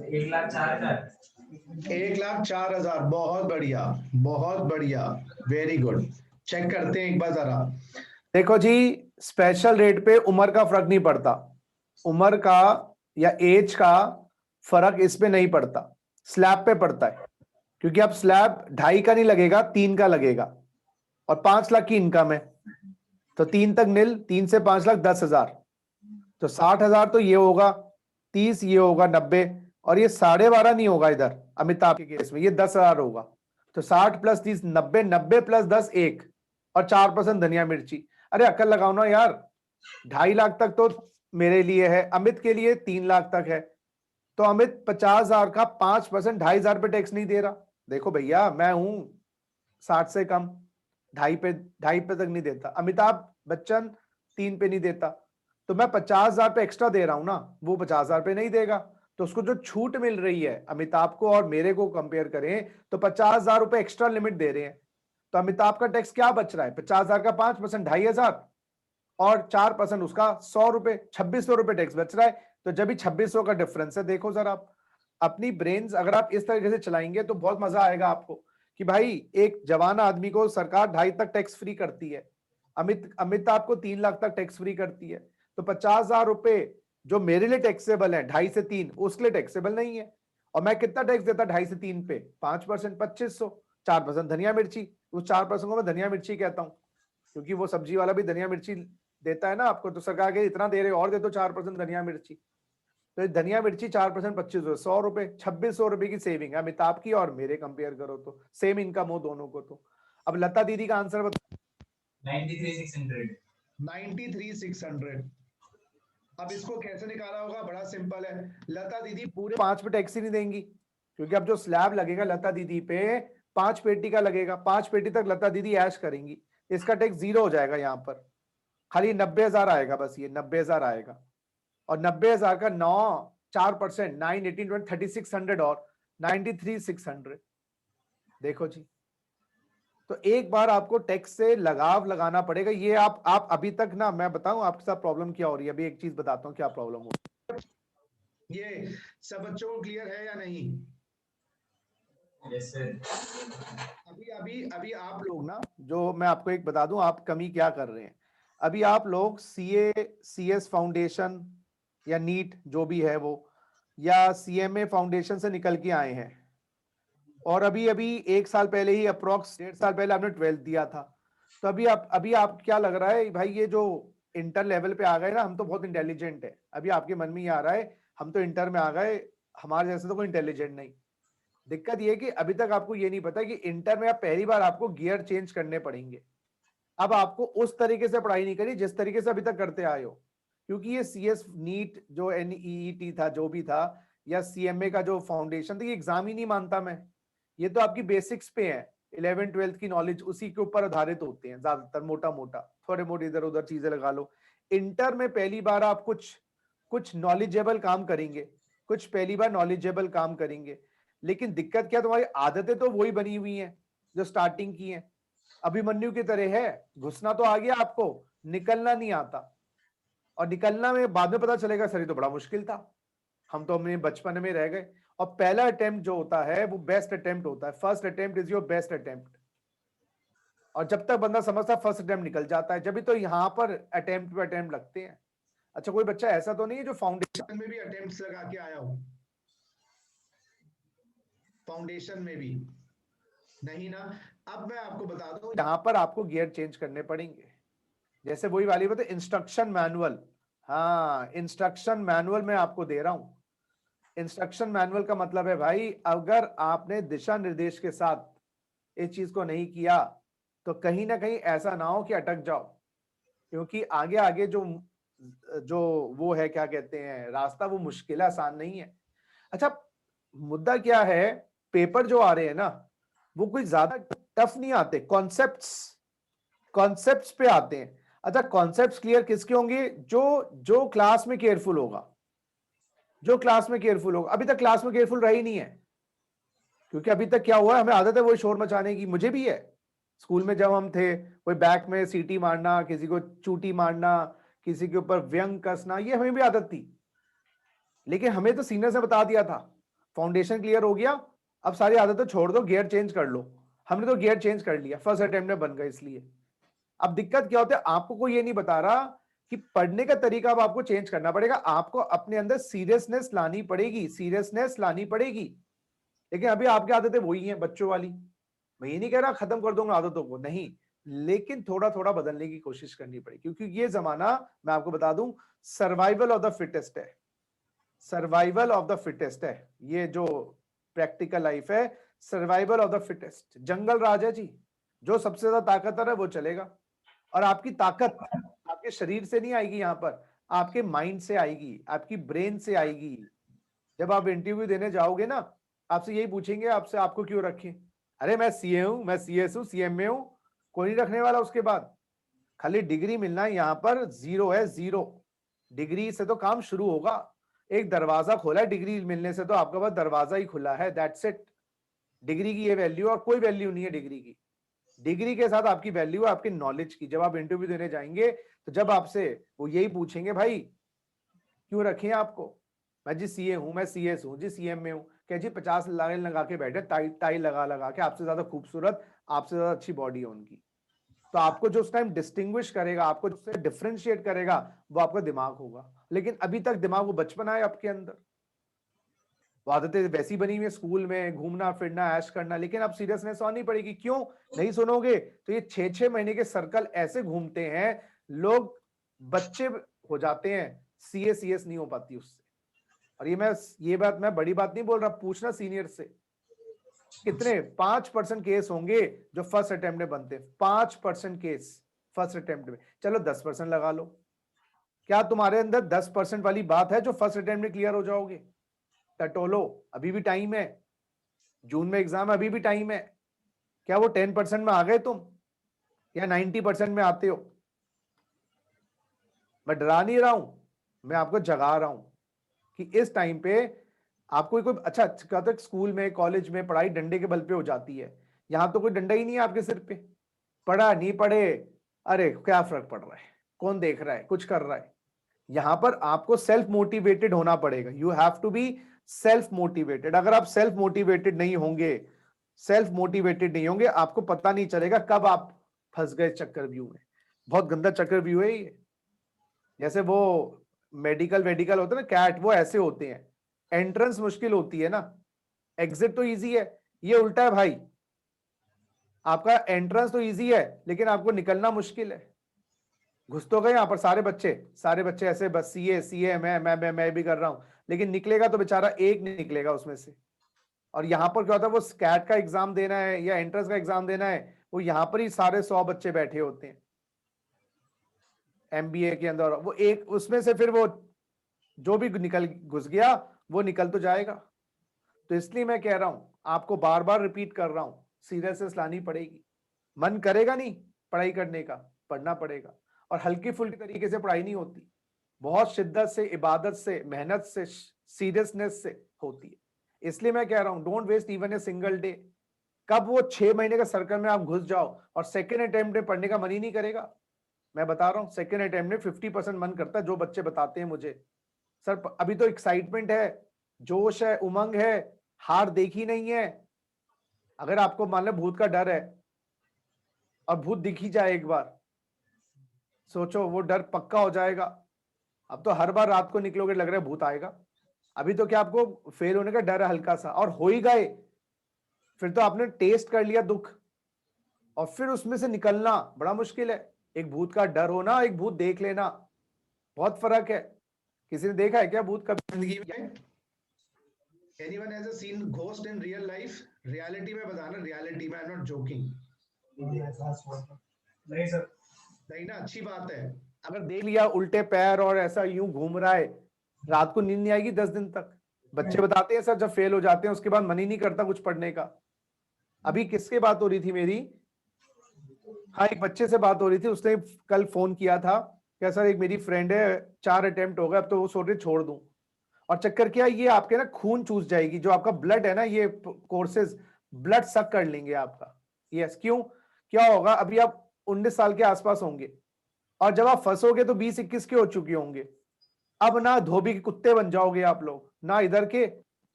1,04,000। 1,04,000, बहुत बढ़िया, बहुत बढ़िया, वेरी गुड। चेक करते हैं एक बार जरा। देखो जी, स्पेशल रेट पे उम्र का फर्क नहीं पड़ता, उम्र का या एज का फर्क इस पे नहीं पड़ता, स्लैब पे पड़ता है। क्योंकि अब स्लैब 2.5 का नहीं लगेगा, 3 का लगेगा, और 5 लाख की इनकम है, तो 3 तक नील, 3 से 5 लाख 10,000, तो 60,000 तो ये होगा, 30 ये होगा, 90, और ये 12.5 नहीं होगा इधर अमिताभ के केस में, ये 10,000 होगा। तो 60 + 30 90, 90 + 10 1, और 4% धनिया मिर्ची। अरे अक्ल लगाओ ना यार, 2.5 लाख तक तो मेरे लिए है, अमित के लिए 3 लाख तक है, तो अमित 50,000 का 5%, 2,500 पे टैक्स नहीं दे रहा। देखो भैया, मैं हूं 60 से कम, 2.5 पे तक नहीं देता, अमिताभ बच्चन 3 पे नहीं देता, तो मैं 50,000 पे एक्स्ट्रा दे रहा हूं ना, वो 50,000 पे नहीं देगा। तो उसको जो छूट मिल रही है, अमिताभ को और मेरे को कंपेयर करें तो 50,000 रुपए एक्स्ट्रा लिमिट दे रहे हैं। तो अमिताभ का टैक्स क्या बच रहा है? 50,000 का 5%, 2,500, और 4% उसका 100 रुपए, 2,600 रुपए टैक्स बच रहा है। तो जब भी 2,600 का डिफरेंस है, देखो सर, आप अपनी ब्रेन्स अगर आप इस तरीके से चलाएंगे तो बहुत मजा आएगा आपको कि भाई एक जवान आदमी को सरकार 2.5 तक टैक्स फ्री करती है, अमिताभ को 3 लाख तक टैक्स फ्री करती है, तो 50,000 रुपए जो मेरे लिए टैक्सेबल है 2.5 से 3, उसके लिए टैक्सेबल नहीं है। और मैं कितना टैक्स देता 2.5 से 3 पे? 5%, 2,500, 4% धनिया मिर्ची, उस 4% को मैं धनिया मिर्ची कहता हूं, क्योंकि वो सब्जी वाला भी धनिया मिर्ची देता है ना आपको, तो सरकार के इतना दे रहे और दे दो 4% धनिया मिर्ची। तो ये धनिया मिर्ची 4%, 2,500, 100 रुपए, 2,600 रुपए की सेविंग है अमिताभ की और मेरे, कंपेयर करो तो सेम इनकम हो दोनों को। तो अब लता दीदी का आंसर बताओ। 93,600। 93,600। अब इसको कैसे निकाला होगा? बड़ा सिंपल है। लता दीदी पूरे 5 पे टैक्स ही नहीं देंगी, क्योंकि अब जो स्लैब लगेगा लता दीदी पे 5 पेटी का लगेगा, 5 पेटी तक लता दीदी ऐश करेंगी, इसका टैक्स 0 हो जाएगा यहाँ पर, खाली 90,000 आएगा, बस ये 90,000 आएगा। और 90,000 का 4%, 9, 18, 20, 3,600 और 93,600। देखो जी, तो एक बार आपको टैक्स से लगाव लगाना पड़ेगा। ये आप अभी तक ना, मैं बताऊं आपके साथ प्रॉब्लम क्या हो रही है, अभी एक चीज बताता हूं क्या प्रॉब्लम हो रही है। ये सब बच्चों को क्लियर है या नहीं? Yes sir. अभी अभी अभी आप लोग ना, जो मैं आपको एक बता दूं आप कमी क्या कर रहे हैं। अभी आप लोग CS फाउंडेशन या नीट जो भी है वो, या CMA फाउंडेशन से निकल के आए हैं, और अभी अभी 1 साल पहले ही, अप्रोक्स 1.5 साल पहले आपने 12th दिया था। तो अभी आप क्या लग रहा है भाई, ये जो इंटर लेवल पे आ गए ना, हम तो बहुत इंटेलिजेंट है, अभी आपके मन में ये आ रहा है हम तो इंटर में आ गए, हमारे जैसे तो कोई इंटेलिजेंट नहीं। दिक्कत ये है कि अभी तक आपको ये नहीं पता कि इंटर में आप पहली बार आपको गियर चेंज करने पड़ेंगे। अब आपको उस तरीके से पढ़ाई नहीं करी जिस तरीके से अभी तक करते आए हो, क्योंकि ये CS नीट जो NEET था, जो भी था, या सीएमए का जो फाउंडेशन था, ये एग्जाम ही नहीं मानता मैं। ये तो आपकी बेसिक्स पे है, 11th-12th की नॉलेज उसी के ऊपर आधारित होते हैं ज्यादातर, मोटा मोटा, थोड़े मोटे इधर उधर चीजें लगा लो। इंटर में पहली बार आप कुछ नॉलेजेबल काम करेंगे, कुछ पहली बार नॉलेजेबल काम करेंगे, लेकिन दिक्कत क्या, तुम्हारी आदतें तो वही बनी हुई हैं जो स्टार्टिंग की हैं। अभिमन्यु की तरह है, घुसना तो आ गया आपको, निकलना नहीं आता, और निकलना में बाद में पता चलेगा सर ये तो बड़ा मुश्किल था, हम तो अपने बचपन में रह गए। और पहला अटेम्प्ट जो होता है वो बेस्ट अटेम्प्ट होता है, first attempt is your best attempt. और जब तक बंदा समझता फर्स्ट अटेम्प्ट निकल जाता है, जब भी तो यहाँ पर अटेम्प्ट पे अटेम्प्ट लगते हैं। अच्छा, कोई बच्चा ऐसा तो नहीं है जो फाउंडेशन में भी अटेम्प्ट्स लगा के आया हो? फाउंडेशन में भी नहीं ना। अब मैं आपको बता दूं, यहाँ पर आपको गियर चेंज करने पड़ेंगे। जैसे वही वाली बात है, इंस्ट्रक्शन मैनुअल। हाँ, इंस्ट्रक्शन मैनुअल मैं आपको दे रहा हूं। इंस्ट्रक्शन मैनुअल का मतलब है भाई, अगर आपने दिशा निर्देश के साथ इस चीज को नहीं किया तो कहीं ना कहीं ऐसा ना हो कि अटक जाओ, क्योंकि आगे आगे जो जो वो है, क्या कहते हैं, रास्ता, वो मुश्किल है, आसान नहीं है। अच्छा, मुद्दा क्या है, पेपर जो आ रहे हैं ना, वो कोई ज्यादा टफ नहीं आते, कॉन्सेप्ट्स पे आते हैं। अच्छा, कॉन्सेप्ट्स क्लियर किसके होंगे, जो क्लास में केयरफुल होगा, जो क्लास में केयरफुल होगा। अभी तक क्लास में केयरफुल रही नहीं है, क्योंकि अभी तक क्या हुआ है, हमें आदत है वही शोर मचाने की, मुझे भी है। स्कूल में जब हम थे, वही बैक में सीटी मारना, किसी को चूटी मारना, किसी के ऊपर व्यंग कसना, ये हमें भी आदत थी। लेकिन हमें तो सीनियर से बता दिया था, फाउंडेशन क्लियर हो गया, अब सारी आदतें छोड़ दो, गियर चेंज कर लो। हमने तो गियर चेंज कर लिया, फर्स्ट अटेम्प्ट में बन गए। इसलिए अब दिक्कत क्या होता है, आपको कोई ये नहीं बता रहा कि पढ़ने का तरीका अब आपको चेंज करना पड़ेगा, आपको अपने अंदर सीरियसनेस लानी पड़ेगी, सीरियसनेस लानी पड़ेगी। लेकिन अभी आपकी आदतें वही हैं, बच्चों वाली। मैं ये नहीं कह रहा खत्म कर दूंगा आदतों को, नहीं, लेकिन थोड़ा थोड़ा बदलने की कोशिश करनी पड़ेगी, क्योंकि ये जमाना, मैं आपको बता दूं, सर्वाइवल ऑफ द फिटेस्ट है, सर्वाइवल ऑफ द फिटेस्ट है। ये जो प्रैक्टिकल लाइफ है, सर्वाइवल ऑफ द फिटेस्ट, जंगल राज है जी, जो सबसे ज्यादा ताकतवर है वो चलेगा। और आपकी ताकत आपके शरीर से नहीं आएगी, यहां पर आपके माइंड से आएगी, आपकी ब्रेन से आएगी। जब आप इंटरव्यू देने जाओगे ना, आपसे यही पूछेंगे, आपसे आपको क्यों रखें, अरे मैं सीए हूं, मैं सीएस हूं, सीएमए हूं, कोई नहीं रखने वाला उसके बाद। खाली डिग्री मिलना है, यहां पर जीरो है, जीरो। डिग्री से तो काम शुरू होगा, एक दरवाजा खोला है डिग्री मिलने से, तो आपका पास दरवाजा ही खुला है, दैट्स इट। डिग्री की ये वैल्यू, और कोई वैल्यू नहीं है डिग्री की। डिग्री के साथ आपकी वैल्यू है आपकी नॉलेज की। जब आप इंटरव्यू देने जाएंगे, तो जब आपसे वो यही पूछेंगे, भाई क्यों रखें आपको, मैं जी सीए हूं, मैं सीएस हूं जी, सीएम में हूं, कह जी 50 लाइन लगा के बैठे, टाई टाई लगा लगा के, आपसे ज्यादा खूबसूरत, आपसे ज्यादा अच्छी बॉडी है उनकी। तो आपको जो उस टाइम डिस्टिंग्विश करेगा, आपको जो डिफरेंशिएट करेगा, वो आपका दिमाग होगा। लेकिन अभी तक दिमाग वो बचपन है आपके अंदर, वो आदतें वैसी बनी हुई है, स्कूल में घूमना फिरना, ऐश करना, लेकिन अब सीरियसनेस आनी पड़ेगी। क्यों नहीं सुनोगे, तो ये 6-6 महीने के सर्कल ऐसे घूमते हैं, लोग बच्चे हो जाते हैं, सीएस नहीं हो पाती उससे। और ये बात मैं बड़ी बात नहीं बोल रहा, पूछना सीनियर से, कितने 5% केस होंगे जो फर्स्ट अटेम्प्ट में बनते हैं, 5% केस फर्स्ट अटेम्प्ट में। चलो 10% लगा लो, क्या तुम्हारे अंदर 10% वाली बात है जो फर्स्ट अटेम्प्ट में क्लियर हो जाओगे? टटोलो, अभी भी टाइम है, जून में एग्जाम, अभी भी टाइम है। क्या वो 10% में आ गए तुम, या 90% में आते हो? मैं डरा नहीं रहा हूं, मैं आपको जगा रहा हूं कि इस टाइम पे आपको कोई अच्छा कहता है, स्कूल में कॉलेज में पढ़ाई डंडे के बल पे हो जाती है, यहां तो कोई डंडा ही नहीं है आपके सिर पे। पढ़ा नहीं पढ़े, अरे क्या फर्क पड़ रहा है, कौन देख रहा है, कुछ कर रहा है। यहां पर आपको सेल्फ मोटिवेटेड होना पड़ेगा, you have to be self motivated. अगर आप सेल्फ मोटिवेटेड नहीं होंगे, आपको पता नहीं चलेगा कब आप फंस गए चक्रव्यूह में। बहुत गंदा चक्रव्यूह है ये। जैसे वो मेडिकल होता है ना, कैट, वो ऐसे होते हैं, एंट्रेंस मुश्किल होती है ना, एग्जिट तो इजी है, ये उल्टा है भाई, आपका एंट्रेंस तो इजी है लेकिन आपको निकलना मुश्किल है। घुस तो गए यहां पर सारे बच्चे ऐसे, बस सीए मैं भी कर रहा हूं, लेकिन निकलेगा तो बेचारा एक नहीं निकलेगा उसमें से। और यहां पर क्या होता है, वो स्कैट का एग्जाम देना है या एंट्रेंस का एग्जाम देना है, वो यहां पर ही सारे 100 बच्चे बैठे होते हैं एमबीए के अंदर, वो एक उसमें से फिर वो जो भी निकल घुस गया, वो निकल तो जाएगा। तो इसलिए मैं कह रहा हूं, आपको बार बार रिपीट कर रहा हूं, सीरियसनेस लानी पड़ेगी। मन करेगा नहीं पढ़ाई करने का, पढ़ना पड़ेगा। और हल्की फुल्की तरीके से पढ़ाई नहीं होती, बहुत शिद्दत से, इबादत से, मेहनत से, सीरियसनेस से होती है। इसलिए मैं कह रहा हूं, don't waste even a single day. कब वो 6 महीने का सर्कल में आप घुस जाओ और सेकेंड अटेम्प्ट में पढ़ने का मन ही नहीं करेगा। मैं बता रहा हूं, सेकेंड अटेम्प्ट में 50% मन करता है। जो बच्चे बताते हैं मुझे, सर अभी तो एक्साइटमेंट है, जोश है, उमंग है, हार देखी नहीं है। अगर आपको मान लो भूत का डर है और भूत दिख ही जाए एक बार, सोचो वो डर पक्का हो जाएगा। अब तो हर बार रात को निकलोगे लग रहा है भूत आएगा। अभी तो क्या आपको फेल होने का डर है हल्का सा, और हो ही गए, फिर तो आपने टेस्ट कर लिया दुख, और फिर उसमें से निकलना बड़ा मुश्किल है। एक भूत का डर होना, एक भूत देख लेना, बहुत फर्क है। किसी ने देखा है क्या भूत कभी जिंदगी में? Anyone has seen ghost in real life? Reality में बताना, रियलिटी में, आई एम नॉट जोकिंग। नहीं सर, नहीं ना, अच्छी बात है। अगर देख लिया उल्टे पैर और ऐसा यूं घूम रहा है, रात को नींद नहीं आएगी 10 दिन तक। बच्चे बताते हैं सर जब फेल हो जाते हैं उसके बाद मन ही नहीं करता कुछ पढ़ने का। अभी किसके बात हो रही थी मेरी, हाँ एक बच्चे से बात हो रही थी, उसने कल फोन किया था, क्या सर एक मेरी फ्रेंड है 4 अटेम्प्ट हो गए, अब तो वो सोच रही छोड़ दूं। और चक्कर क्या, ये आपके ना खून चूस जाएगी, जो आपका ब्लड है ना, ये कोर्सेज ब्लड सक कर लेंगे आपका। यस, क्यों, क्या होगा, अभी आप 19 साल के आसपास होंगे, और जब आप फंसोगे तो 20-21 के हो चुके होंगे। अब ना धोबी के कुत्ते बन जाओगे आप लोग, ना इधर के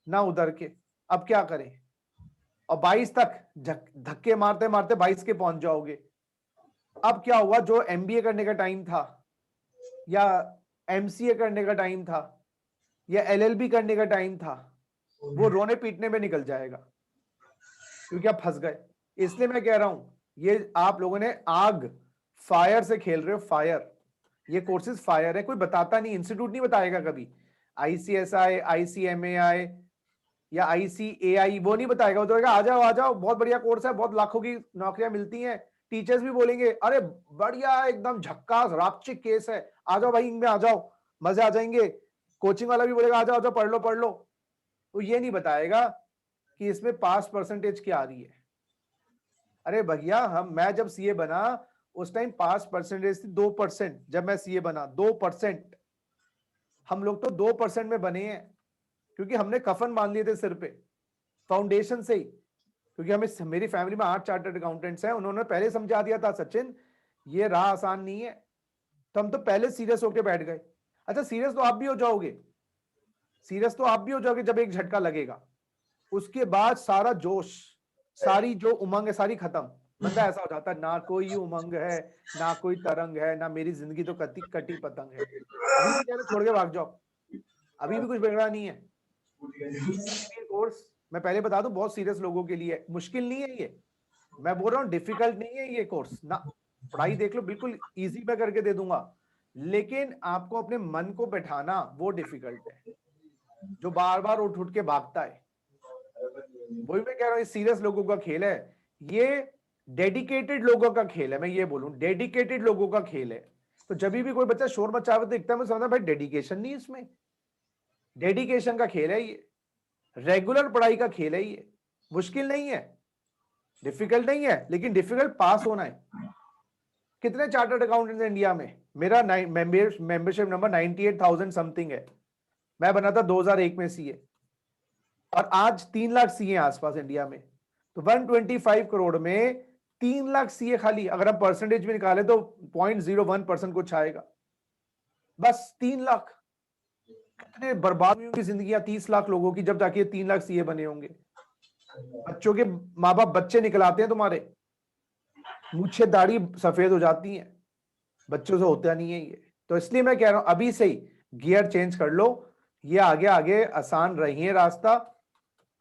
ना उधर के। अब क्या करें, और 22 तक धक्के मारते मारते 22 के पहुंच जाओगे। अब क्या हुआ, जो एमबीए करने का टाइम था, या एमसीए करने का टाइम था, या एलएलबी करने का टाइम था, वो रोने पीटने में निकल जाएगा, क्योंकि आप फंस गए। इसलिए मैं कह रहा हूं, ये आप लोगों ने आग, फायर से खेल रहे हो, फायर। ये कोर्सेज फायर है, कोई बताता नहीं, इंस्टीट्यूट नहीं बताएगा कभी। आईसीएसआई, आईसीएमएआई या आईसीएआई वो नहीं बताएगा। वो तो आ जाओ आ जाओ, बहुत बढ़िया कोर्स है, बहुत लाखों की नौकरियां मिलती हैं। टीचर्स भी बोलेंगे अरे बढ़िया, एकदम झक्कास रापचिक केस है, आ जाओ भाई इनमें आ जाओ, मजे आ जाएंगे। कोचिंग वाला भी बोलेगा आ जाओ आ जाओ, पढ़ लो पढ़ लो। वो ये नहीं बताएगा कि इसमें पास परसेंटेज क्या आ रही है। अरे भैया, मैं जब सीए बना उस टाइम पास परसेंटेज थी 2%। जब मैं सीए बना 2%, हम लोग तो 2% में बने हैं, क्योंकि हमने कफन बांध लिए थे सिर पे फाउंडेशन से ही। क्योंकि हमें, मेरी फैमिली में 8 चार्टर्ड अकाउंटेंट्स हैं, उन्होंने पहले समझा दिया था सचिन ये राह आसान नहीं है। तो हम तो पहले सीरियस होके बैठ गए। अच्छा, सीरियस तो आप भी हो जाओगे, सीरियस तो आप भी हो जाओगे जब एक झटका लगेगा। उसके बाद सारा जोश, सारी जो उमंग है सारी खत्म। बंदा ऐसा हो जाता है, ना कोई उमंग है, ना कोई तरंग है, ना मेरी जिंदगी तो कटी कटी पतंग है। अभी भी कह रहे छोड़ के भाग जाओ, अभी भी कुछ बिगड़ा नहीं है। कोर्स मैं पहले बता दूं, बहुत सीरियस लोगों के लिए, मुश्किल नहीं है ये। मैं बोल रहा हूँ डिफिकल्ट नहीं है ये कोर्स ना। पढ़ाई देख लो, बिल्कुल इजी में करके दे दूंगा, लेकिन आपको अपने मन को बैठाना वो डिफिकल्ट है, जो बार बार उठ उठ के भागता है। वही मैं कह रहा हूँ, सीरियस लोगों का खेल है ये, डेडिकेटेड लोगों का खेल है। मैं ये बोलूं, डेडिकेटेड लोगों का खेल है। तो जब भी कोई बच्चा शोर मचावे दिखता है, मैं समझता भाई डेडिकेशन नहीं, इसमें डेडिकेशन का खेल है ये, रेगुलर पढ़ाई का खेल है ये। मुश्किल नहीं है, डिफिकल्ट नहीं है, लेकिन डिफिकल्ट पास होना है। कितने चार्टर्ड अकाउंटेंट्स इंडिया में? मेरा मेंबरशिप नंबर 98,000 समथिंग है। मैं बना था 2001 में सीए, और आज 3 लाख सीए आसपास इंडिया में। तो 125 करोड़ में 3 लाख सीए खाली, अगर हम परसेंटेज भी निकाले तो 0.01% कुछ आएगा, बस 3 लाख। कितने बर्बाद हुई होंगी जिंदगियां 30 लाख लोगों की, जब जाके 3 लाख सीए बने होंगे। बच्चों के माँ बाप बच्चे निकलाते हैं तुम्हारे, मूछे दाढ़ी सफेद हो जाती है, बच्चों से होता नहीं है ये। तो इसलिए मैं कह रहा हूं अभी से ही गियर चेंज कर लो। ये आगे आगे आसान रही है रास्ता,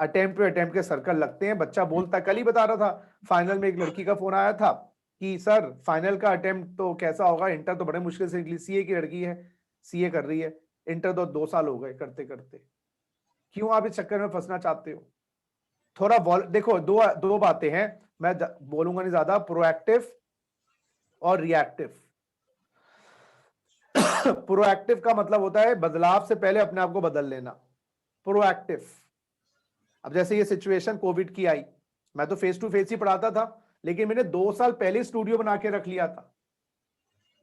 अटेम्प्ट पे अटेम्प्ट के सर्कल लगते हैं। बच्चा बोलता, कल ही बता रहा था, फाइनल में एक लड़की का फोन आया था कि सर फाइनल का अटेम्प्ट तो कैसा होगा, इंटर तो बड़े मुश्किल से निकली, सीए की लड़की है, सीए कर रही है, इंटर तो 2 साल हो गए करते करते। क्यों आप इस चक्कर में फंसना चाहते हो? थोड़ा देखो, दो बातें हैं, मैं बोलूंगा नहीं ज्यादा, प्रोएक्टिव और रिएक्टिव। प्रोएक्टिव का मतलब होता है बदलाव से पहले अपने आप को बदल लेना, प्रोएक्टिव। अब जैसे ये सिचुएशन कोविड की आई, मैं तो फेस टू फेस ही पढ़ाता था, लेकिन मैंने 2 साल पहले स्टूडियो बना के रख लिया था।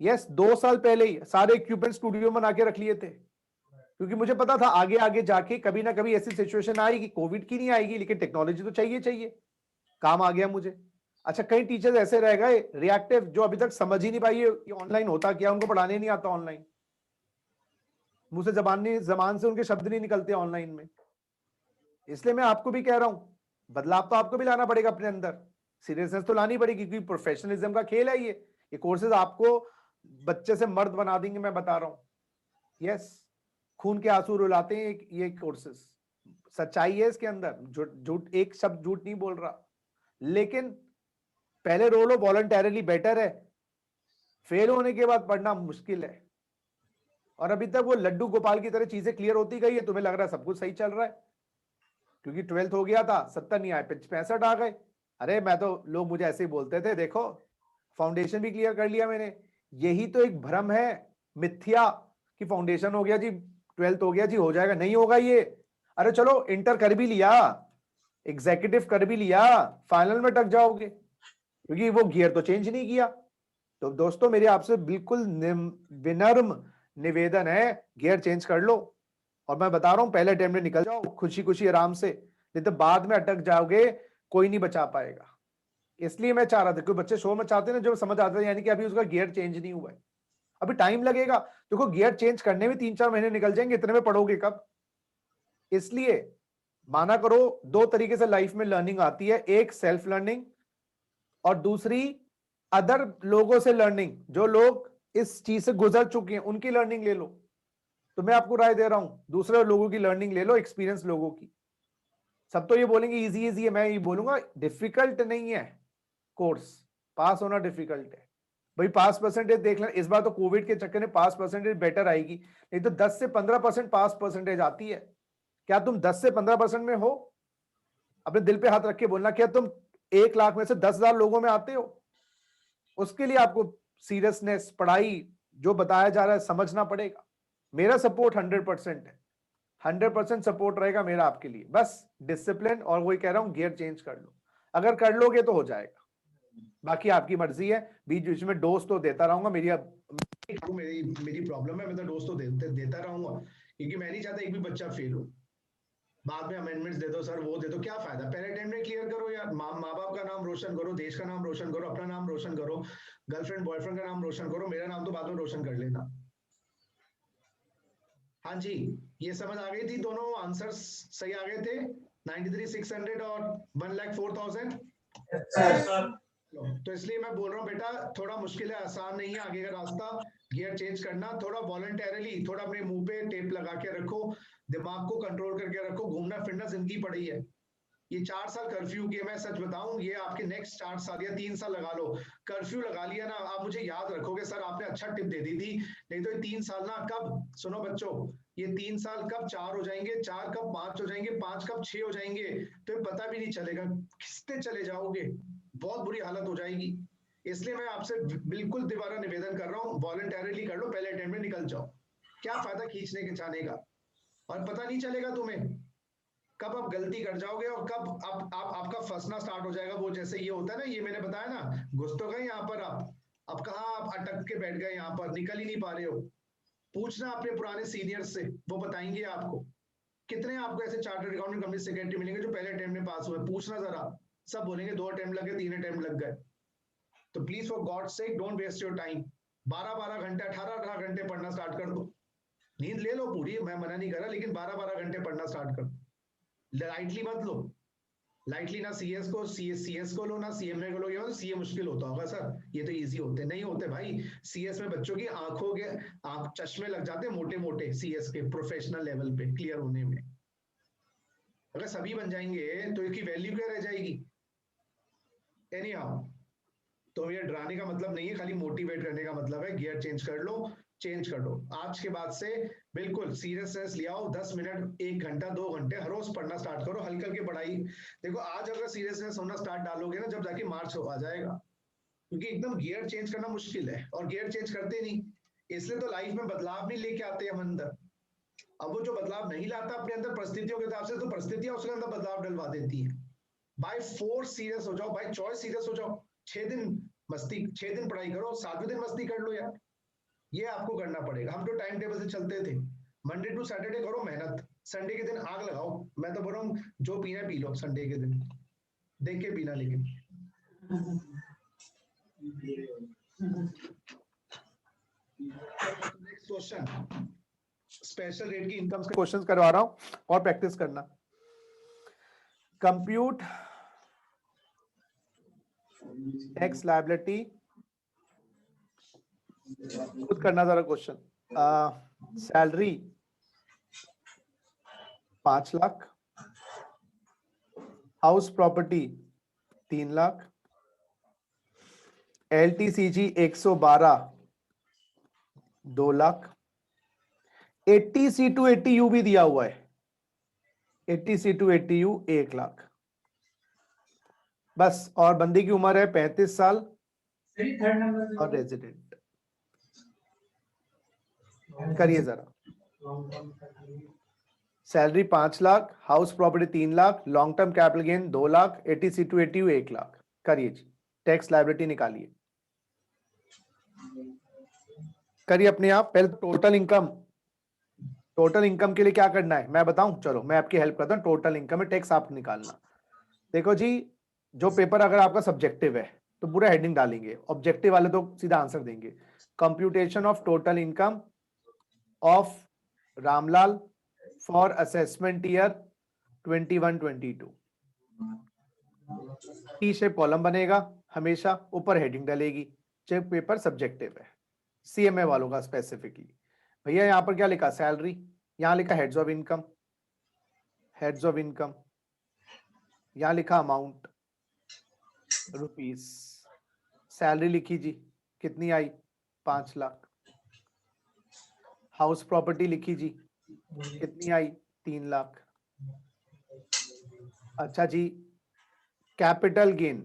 यस, 2 साल पहले ही सारे इक्विपमेंट स्टूडियो बना के रख लिए थे, क्योंकि मुझे पता था आगे आगे जाके कभी ना कभी ऐसी सिचुएशन आएगी, कोविड की नहीं आएगी लेकिन टेक्नोलॉजी तो चाहिए चाहिए। काम आ गया मुझे। अच्छा, कई टीचर्स ऐसे रह गए रिएक्टिव, जो अभी तक समझ ही नहीं पाई ये ऑनलाइन होता क्या, उनको पढ़ाने नहीं आता ऑनलाइन, मुंह से जबान से उनके शब्द नहीं निकलते ऑनलाइन में। इसलिए मैं आपको भी कह रहा हूं, बदलाव तो आपको भी लाना पड़ेगा अपने अंदर, सीरियसनेस तो लानी पड़ेगी, क्योंकि प्रोफेशनलिज्म का खेल है ये कोर्सेज आपको बच्चे से मर्द बना देंगे, मैं बता रहा हूं। यस, खून के आंसू रुलाते हैं ये कोर्सेज, सच्चाई है इसके अंदर, झूठ एक शब्द झूठ नहीं बोल रहा। लेकिन पहले रो लो वॉलंटरली, बेटर है, फेल होने के बाद पढ़ना मुश्किल है। और अभी तक वो लड्डू गोपाल की तरह चीजें क्लियर होती गई है, तुम्हें लग रहा है सब कुछ सही चल रहा है, क्योंकि 12th हो गया था, 70 नहीं आए, 65 आ गए। अरे मैं तो, लोग मुझे ऐसे ही बोलते थे, देखो फाउंडेशन भी क्लियर कर लिया मैंने। यही तो एक भ्रम है, मिथ्या, कि फाउंडेशन हो गया जी, 12th हो गया जी, हो जाएगा, नहीं होगा ये। अरे चलो इंटर कर भी लिया, एग्जीक्यूटिव कर भी लिया, फाइनल में टक जाओगे, क्योंकि वो गियर तो चेंज नहीं किया। तो दोस्तों मेरे आपसे बिल्कुल विनम्र निवेदन है, गियर चेंज कर लो। और मैं बता रहा हूं, पहले अटेम्प्ट में निकल जाओ खुशी खुशी आराम से, नहीं तो बाद में अटक जाओगे, कोई नहीं बचा पाएगा। इसलिए मैं चाह रहा था, कोई बच्चे शो में चाहते हैं ना, जो समझ आता है, यानी कि अभी उसका गियर चेंज नहीं हुआ है, अभी टाइम लगेगा। देखो गियर चेंज करने में 3-4 महीने निकल जाएंगे, इतने में पढ़ोगे कब। इसलिए माना करो, 2 तरीके से लाइफ में लर्निंग आती है, एक सेल्फ लर्निंग और दूसरी अदर लोगों से लर्निंग, जो लोग इस चीज से गुजर चुके हैं उनकी लर्निंग ले लो। तो मैं आपको राय दे रहा हूं, दूसरे लोगों की लर्निंग ले लो, एक्सपीरियंस लोगों की। सब तो ये बोलेंगे इजी इजी है, मैं ये बोलूंगा डिफिकल्ट नहीं है कोर्स, पास होना डिफिकल्ट है भाई। पास परसेंटेज देख लें, इस बार तो कोविड के चक्कर में पास परसेंटेज बेटर आएगी, नहीं तो 10 से 15% पास परसेंटेज आती है। क्या तुम 10 से 15% में हो? अपने दिल पे हाथ रख के बोलना, क्या तुम 1 लाख में से 10,000 लोगों में आते हो? उसके लिए आपको सीरियसनेस, पढ़ाई जो बताया जा रहा है समझना पड़ेगा। मेरा सपोर्ट 100% है, 100% सपोर्ट रहेगा मेरा आपके लिए। बस डिसिप्लिन, और वही कह रहा हूं, गियर चेंज कर लो, अगर कर लोगे तो हो जाएगा, बाकी आपकी मर्जी है। बीच बीच में डोज तो देता रहूंगा, मेरी प्रॉब्लम है, मैं तो डोज तो देता रहूंगा, क्योंकि मैं नहीं चाहता एक भी बच्चा फेल हो। बाद में अमेंडमेंट्स दे दो सर, वो दे दो, क्या फायदा। पहले अटेम्प्ट में क्लियर करो यार, माँ बाप का नाम रोशन करो, देश का नाम रोशन करो, अपना नाम रोशन करो, गर्लफ्रेंड बॉयफ्रेंड का नाम रोशन करो, मेरा नाम तो बाद में रोशन कर लेना। हाँ जी, ये समझ आ गई थी, दोनों आंसर्स सही आ गए थे, 93,600 और 1,04,000। तो इसलिए मैं बोल रहा हूँ बेटा, थोड़ा मुश्किल है, आसान नहीं है आगे का रास्ता। गियर चेंज करना थोड़ा वॉलंटरली, थोड़ा अपने मुंह पे टेप लगा के रखो, दिमाग को कंट्रोल करके रखो। घूमना फिरना जिंदगी पड़ी है, ये 4 साल कर्फ्यू के, मैं सच बताऊं, ये आपके नेक्स्ट 4 साल या 3 साल लगा लो, कर्फ्यू लगा लिया ना, आप मुझे याद रखोगे सर आपने अच्छा टिप दे दी थी। नहीं तो ये 3 साल ना कब, सुनो बच्चों, ये 3 साल कब 4 हो जाएंगे, 4 कब 5 हो जाएंगे, 5 कब 6 हो जाएंगे, तो पता भी नहीं चलेगा, किसते चले जाओगे, बहुत बुरी हालत हो जाएगी। इसलिए मैं आपसे बिल्कुल दोबारा निवेदन कर रहा हूँ, वॉलंटरली कर लो, पहले अटेम्प्ट में निकल जाओ, क्या फायदा खींचने के जाने का, और पता नहीं चलेगा तुम्हें कब आप गलती कर जाओगे और कब आपका फंसना स्टार्ट हो जाएगा। वो जैसे ये होता है ना, ये मैंने बताया ना, घुस तो गए यहाँ पर आप, अब कहाँ आप अटक के बैठ गए, यहाँ पर निकल ही नहीं पा रहे हो। पूछना अपने पुराने सीनियर्स से, वो बताएंगे आपको। कितने आपको ऐसे चार्टर्ड अकाउंटेंट कंपनी सेक्रेटरी मिलेंगे जो पहले अटेम्प्ट में पास हुए, पूछना जरा, सब बोलेंगे 2 अटेम्प्ट लगे, 3 अटेम्प्ट लग गए। तो please for God sake don't waste your time, 12-12 घंटे 18-18 घंटे पढ़ना स्टार्ट कर दो। नींद ले लो पूरी, मैं मना नहीं कर रहा, लेकिन 12-12 घंटे पढ़ना स्टार्ट कर दो। लाइटली मत लो, लाइटली ना सीएस को लो, ना सीएमए को लो। ये सीए मुश्किल होता होगा सर, ये तो इजी होते नहीं होते भाई। सीएस में बच्चों की आंखों के चश्मे लग जाते हैं मोटे मोटे, सीएस के प्रोफेशनल लेवल पे क्लियर होने में। अगर सभी बन जाएंगे तो इसकी वैल्यू क्या रह जाएगी। एनी हाउ, तो ये डराने का मतलब नहीं है, खाली मोटिवेट करने का मतलब है। गियर चेंज कर लो, चेंज कर दो। आज के बाद से बिल्कुल सीरियसनेस ले आओ, 10 मिनट 1 घंटा 2 घंटे हर रोज पढ़ना स्टार्ट करो, हल्की हल्की पढ़ाई। देखो आज अगर सीरियसनेस होना स्टार्ट डालोगे ना, जब जाके मार्च आ जाएगा, क्योंकि एकदम गियर चेंज करना मुश्किल है और गियर चेंज करते नहीं, इसलिए तो लाइफ में बदलाव नहीं लेके आते हम अंदर। अब वो जो बदलाव नहीं लाता अपने अंदर परिस्थितियों के हिसाब से, तो परिस्थितियां उसके अंदर बदलाव डलवा देती हैं। बाय फोर्स सीरियस हो जाओ, बाय चॉइस सीरियस हो जाओ। 6 दिन मस्ती, 6 दिन पढ़ाई करो, 7वें दिन मस्ती कर लो यार। ये आपको करना पड़ेगा। हम तो टाइम टेबल से चलते थे, मंडे टू सैटरडे करो मेहनत, संडे के दिन आग लगाओ। मैं तो बोल रहा हूँ जो पीना है पी लो संडे के दिन, देख के पीना। लेकिन नेक्स्ट क्वेश्चन, स्पेशल रेट की इनकम से क्वेश्चंस करवा रहा हूं और प्रैक्टिस करना। कंप्यूट टैक्स लायबिलिटी, खुद करना जरा question. Salary 5 lakh, house property 3 lakh, LTCG 112 2 lakh, 80C to 80U भी दिया हुआ है, 80C to 80U 1 लाख बस। और बंदी की उम्र है 35 साल थर्ड नंबर और रेजिडेंट। करिए जरा। Salary 5 lakh, house property 3 lakh, long term capital gain 2 lakh, 80C to 80U 1 lakh. करिए जी, टैक्स लायबिलिटी निकालिए। करिए अपने आप। पहले टोटल इनकम, टोटल इनकम के लिए क्या करना है मैं बताऊं, चलो मैं आपकी हेल्प करता हूं। टोटल इनकम में टैक्स आपको निकालना। देखो जी, जो पेपर अगर आपका सब्जेक्टिव है तो पूरा हेडिंग डालेंगे, ऑब्जेक्टिव वाले तो सीधा आंसर देंगे। Computation of total income of Ramlal for assessment year 21-22। T shape column बनेगा हमेशा, ऊपर हेडिंग डलेगी। चेक पेपर सब्जेक्टिव है, CMA वालों का स्पेसिफिकली। भैया यहाँ पर क्या लिखा, सैलरी, यहाँ लिखा heads of income, heads of income, यहाँ लिखा अमाउंट रुपीस, सैलरी लिखी जी कितनी आई 5 लाख, हाउस प्रॉपर्टी लिखी जी कितनी आई 3 लाख। अच्छा जी, कैपिटल गेन,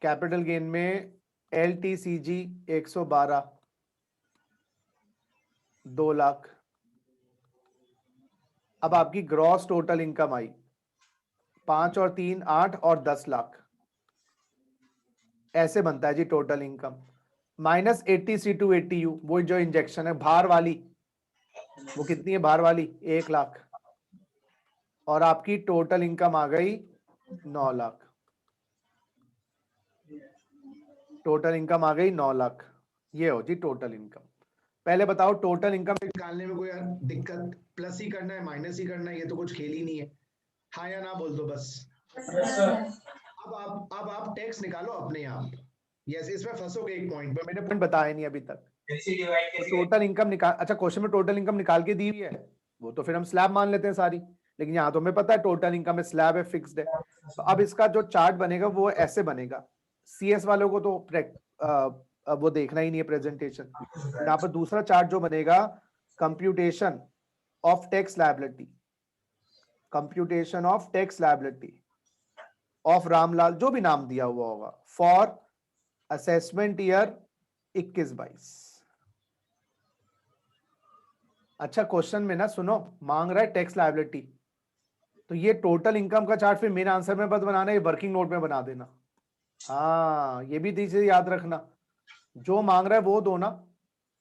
कैपिटल गेन में LTCG 112 2 लाख। अब आपकी ग्रॉस टोटल इनकम आई 5 और 3 8 और 10 लाख। ऐसे बनता है जी total income. Minus 80C to 80U, वो जो इंजेक्शन है भार वाली, वो कितनी है भार वाली 1 लाख। और आपकी टोटल इनकम आ गई 9 लाख। टोटल इनकम आ गई 9 लाख। ये हो जी टोटल इनकम। पहले बताओ टोटल इनकम निकालने में कोई दिक्कत, प्लस ही करना है माइनस ही करना है, ये तो कुछ खेल ही नहीं है। हाँ या ना बोल दो बस। अब आप टैक्स निकालो अपने आप। यस, इसमें फंसोगे एक पॉइंट पे, मैंने पॉइंट बताया नहीं अभी तक। टोटल इनकम निकाल, अच्छा क्वेश्चन में टोटल इनकम निकाल के दी हुई है, वो तो फिर हम स्लैब मान लेते हैं सारी। लेकिन यहाँ तो हमें पता है टोटल इनकम है, स्लैब है, फिक्स्ड है। तो अब इसका जो चार्ट बनेगा वो ऐसे बनेगा। CS वालों को तो वो देखना ही नहीं है प्रेजेंटेशन। यहाँ पर दूसरा चार्ट जो बनेगा, computation of tax liability, computation of tax liability of Ramlal, जो भी नाम दिया हुआ होगा, फॉर असेसमेंट ईयर 21-22। अच्छा क्वेश्चन में ना सुनो, मांग रहा है टैक्स लायबिलिटी, तो ये टोटल इनकम का चार्ट फिर मेन आंसर में मत बनाना, ये वर्किंग नोट में बना देना। हाँ ये भी चीजें याद रखना, जो मांग रहा है वो दो ना,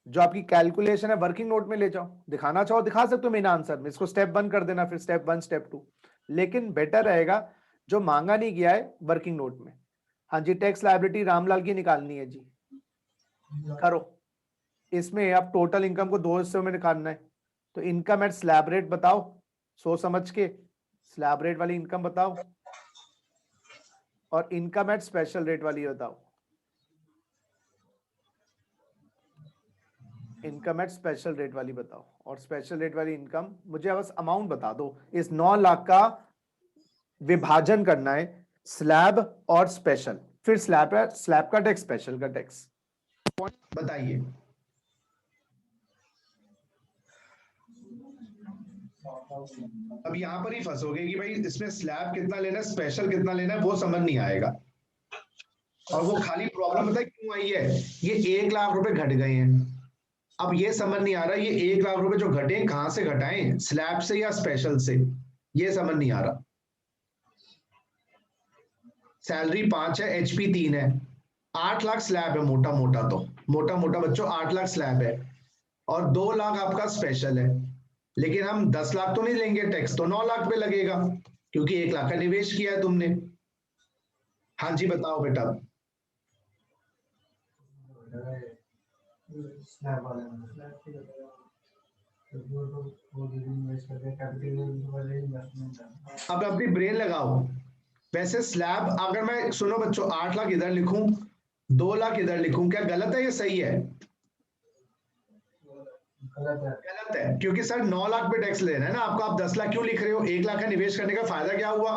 जो आपकी कैलकुलेशन है वर्किंग नोट में ले जाओ। दिखाना चाहो दिखा सकते हो मेन आंसर में, इसको स्टेप 1 कर देना, फिर स्टेप 1 स्टेप 2। लेकिन बेटर रहेगा जो मांगा नहीं गया है वर्किंग नोट में। हाँ जी, टैक्स लायबिलिटी रामलाल की निकालनी है जी, करो। इसमें आप टोटल इनकम को 2 हिस्सों में निकालना है। तो इनकम एट स्लैब रेट बताओ, सोच समझ के स्लैब रेट वाली इनकम बताओ, और इनकम एट स्पेशल रेट वाली बताओ। इनकम एट स्पेशल रेट वाली बताओ, और स्पेशल रेट वाली इनकम मुझे बस अमाउंट बता दो। इस 9 लाख का विभाजन करना है स्लैब और स्पेशल, फिर स्लैब है, स्लैब का टैक्स, स्पेशल का टैक्स। बताइए। अब यहां पर ही फंसोगे कि भाई इसमें स्लैब कितना लेना है, स्पेशल कितना लेना है, वो समझ नहीं आएगा। और वो खाली प्रॉब्लम पता है क्यों आई है, ये 1 लाख रुपए घट गए हैं। अब ये समझ नहीं आ रहा ये 1 लाख रुपए जो घटे कहां से घटाएं, स्लैब से या स्पेशल से, ये समझ नहीं आ रहा। सैलरी 5 है, HP 3 है, 8 लाख स्लैब है मोटा मोटा, तो मोटा मोटा बच्चों 8 लाख स्लैब है और 2 लाख आपका स्पेशल है। लेकिन हम 10 लाख तो नहीं लेंगे, टैक्स तो 9 लाख पे लगेगा क्योंकि 1 लाख का निवेश किया है तुमने। हाँ जी बताओ बेटा। अब अपनी ब्रेन लगाओ। वैसे स्लैब अगर मैं, सुनो बच्चों, 8 लाख इधर लिखूं, 2 लाख इधर लिखूं, क्या गलत है ये सही है? गलत है, क्योंकि सर 9 लाख पे टैक्स लेना है ना आपको। आप 10 लाख क्यों लिख रहे हो? 1 लाख का निवेश करने का फायदा क्या हुआ?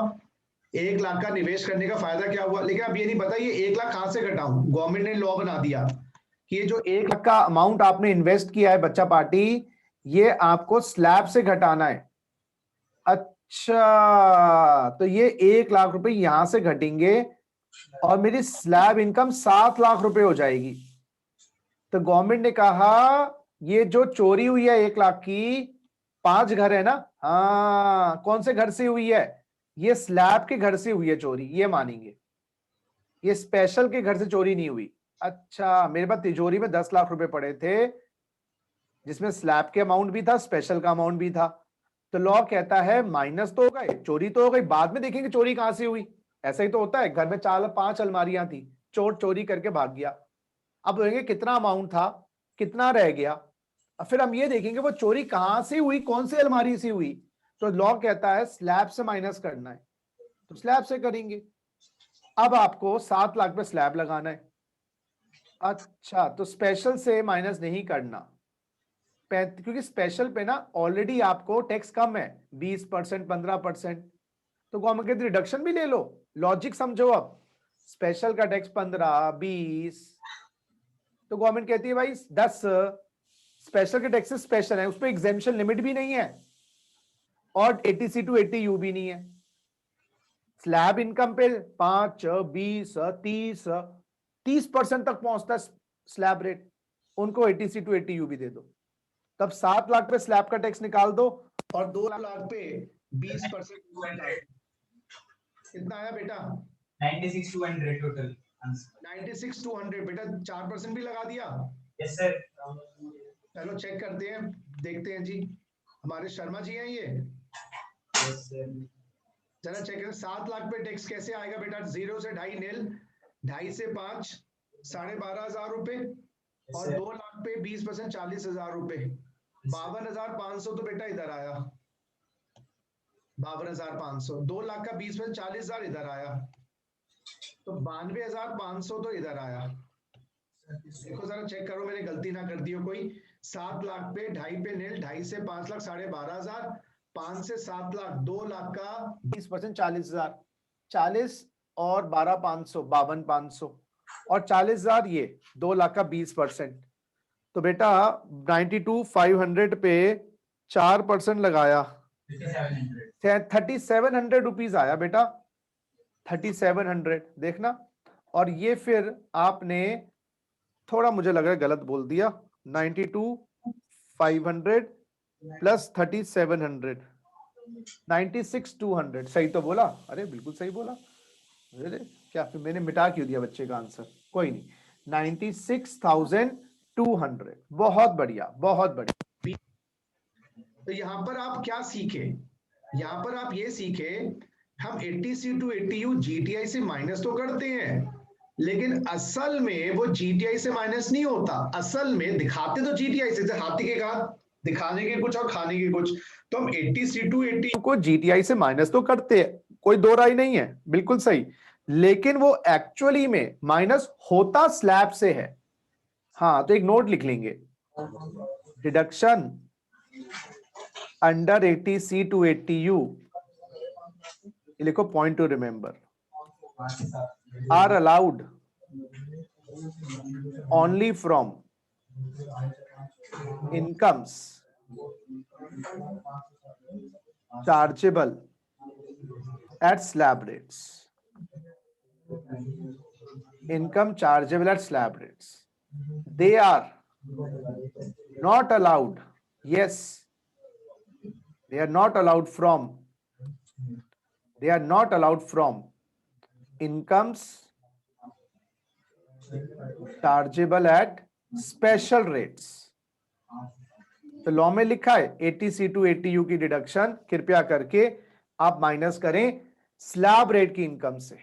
1 लाख का निवेश करने का फायदा क्या हुआ? लेकिन अब ये नहीं पता ये 1 लाख कहां से घटाऊं। गवर्नमेंट ने लॉ बना दिया कि ये जो 1 लाख का अमाउंट आपने इन्वेस्ट किया है बच्चा पार्टी, ये आपको स्लैब से घटाना है। अच्छा, तो ये 1 लाख रुपए यहां से घटेंगे और मेरी स्लैब इनकम 7 लाख रुपए हो जाएगी। तो गवर्नमेंट ने कहा ये जो चोरी हुई है 1 लाख की, 5 घर है ना, हाँ, कौन से घर से हुई है? ये स्लैब के घर से हुई है चोरी, ये मानेंगे। ये स्पेशल के घर से चोरी नहीं हुई। अच्छा, मेरे पास तिजोरी में 10 लाख रुपए पड़े थे, जिसमें स्लैब के अमाउंट भी था, स्पेशल का अमाउंट भी था। तो लॉ कहता है माइनस तो हो गए, चोरी तो हो गई, बाद में देखेंगे चोरी कहां से हुई। ऐसा ही तो होता है, घर में 4-5 अलमारियां थी, चोर चोरी करके भाग गया। अब देखेंगे कितना अमाउंट था, कितना रह गया, और फिर हम ये देखेंगे वो चोरी कहां से हुई, कौन सी अलमारी से हुई। तो लॉ कहता है स्लैब से माइनस करना है, तो स्लैब से करेंगे। अब आपको 7 लाख पे स्लैब लगाना है। अच्छा, तो स्पेशल से माइनस नहीं करना, क्योंकि स्पेशल पे ना ऑलरेडी आपको टैक्स कम है, 20%, 15%। तो गवर्नमेंट कहती रिडक्शन भी ले लो। लॉजिक समझो अब, स्पेशल का टैक्स 15, 20, तो गवर्नमेंट कहती है भाई 10। स्पेशल के टैक्सेस स्पेशल है, उस पर एग्जेम्पशन लिमिट भी नहीं है और 80C to 80U भी नहीं है। स्लैब इनकम पे 5, 20, 30% तक पहुंचता है स्लैब रेट, उनको 80C to 80U भी दे दो। तब 7 लाख पे स्लैब का टैक्स निकाल दो और 2 लाख पे 20%। कितना आया बेटा? 96,200 टोटल। 96,200 बेटा, 4% भी लगा दिया। Yes sir. चलो चेक करते हैं, देखते हैं जी। हमारे शर्मा जी हैं ये। Yes sir. जरा चेक करें 7 लाख पे टैक्स कैसे आएगा बेटा? 0 से 2.5 नील, 2.5 से 5 12,500 रुपए, और 2 लाख पे 20% 40,000 रुपए, 52,500 तो बेटा इधर आया। 52,500, 2 लाख का 20% 40,000 इधर आया, तो 92,500 तो इधर आया। देखो जरा चेक करो मैंने गलती ना कर दी हो कोई। 7 लाख पे 2.5 पे नील, 2.5 से 5 लाख 12,500, 5 से 7 लाख, 2 लाख का 20% 40,000, 40 और 12,500 52,500, और 40,000 ये 2 लाख का 20%। तो बेटा 92,500 पे 4% लगाया, 3,700 रुपीज आया बेटा, 3,700 देखना। और ये फिर आपने थोड़ा, मुझे लग रहा है गलत बोल दिया, 92,500 प्लस 3,700, 96,200 सही तो बोला? अरे बिल्कुल सही बोला। अरे क्या फिर मैंने मिटा क्यों दिया बच्चे का आंसर? कोई नहीं, 96,200। बहुत बढ़िया, बहुत बढ़िया। तो यहां पर आप क्या सीखे? यहां पर आप ये सीखे हम 80C to 80U GTI से माइनस तो करते हैं, लेकिन असल में वो GTI से माइनस नहीं होता। असल में दिखाते तो GTI से, हाथी के कान दिखाने के कुछ और खाने के कुछ। तो हम 80C to 80 को GTI से माइनस तो करते हैं, कोई दो राय नहीं है, बिल्कुल सही, लेकिन वो एक्चुअली में माइनस होता स्लैब से है। हाँ, तो एक नोट लिख लेंगे, deduction under 80C to 80U, लिखो point to remember, are allowed only from incomes chargeable at slab rates. Income chargeable at slab rates. They are not allowed, yes, they are not allowed from incomes chargeable at special rates। तो law में लिखा है 80C to 80U की deduction कृपया करके आप minus करें slab rate की इनकम से।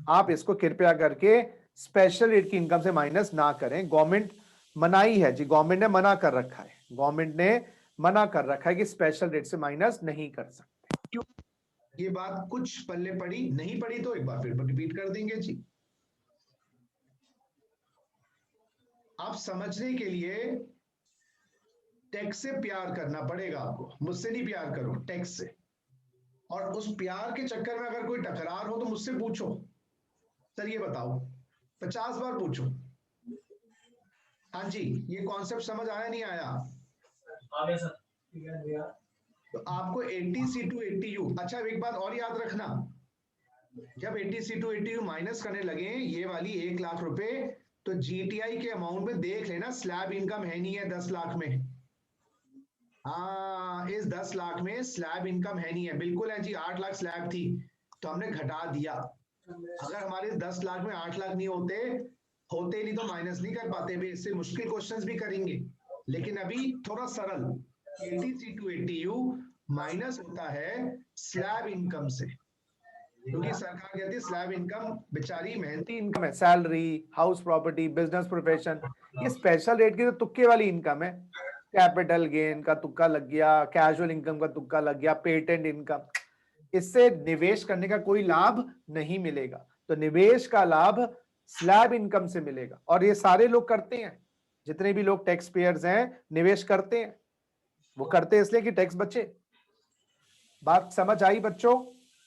आप इसको कृपया करके स्पेशल रेट की इनकम से माइनस ना करें। गवर्नमेंट मनाही है जी, गवर्नमेंट ने मना कर रखा है, गवर्नमेंट ने मना कर रखा है कि स्पेशल रेट से माइनस नहीं कर सकते। क्यों? ये बात कुछ पल्ले पड़ी, नहीं पड़ी तो एक बार फिर रिपीट कर देंगे जी। आप समझने के लिए टैक्स से प्यार करना पड़ेगा आपको, मुझसे नहीं प्यार करो, टैक्स से। और उस प्यार के चक्कर में अगर कोई टकरार हो तो मुझसे पूछो, सर ये बताओ, 50 बार पूछो। हाँ जी, ये कॉन्सेप्ट समझ आया नहीं आया? तो आपको 80C टू 80U, अच्छा एक बात और याद रखना, जब 80C टू 80U माइनस करने लगे ये वाली 1 लाख रुपए, तो जीटीआई के अमाउंट में देख लेना स्लैब इनकम है नहीं है 10 लाख में। हाँ, इस 10 लाख में स्लैब इनकम है नहीं है, बिल्कुल है जी। 8 लाख स्लैब थी तो हमने घटा दिया। अगर हमारे 10 लाख में 8 लाख नहीं होते नहीं तो माइनस नहीं कर पाते। भी इससे मुश्किल क्वेश्चंस भी करेंगे, लेकिन अभी थोड़ा सरल। 80C टू 80U माइनस होता है स्लैब इनकम से, क्योंकि सरकार कहती है स्लैब इनकम बेचारी मेहनती इनकम है, salary, house property, business profession, ये स्पेशल रेट की तो तुक्के वाली इनकम है। कैपिटल गेन का तुक्का लग गया, कैजुअल इनकम का तुक्का लग गया, पेटेंट इनकम, इससे निवेश करने का कोई लाभ नहीं मिलेगा। तो निवेश का लाभ स्लैब इनकम से मिलेगा, और ये सारे लोग करते हैं, जितने भी लोग टैक्स पेयर्स हैं निवेश करते हैं। वो करते हैं इसलिए कि टैक्स बचे। बात समझ आई बच्चों?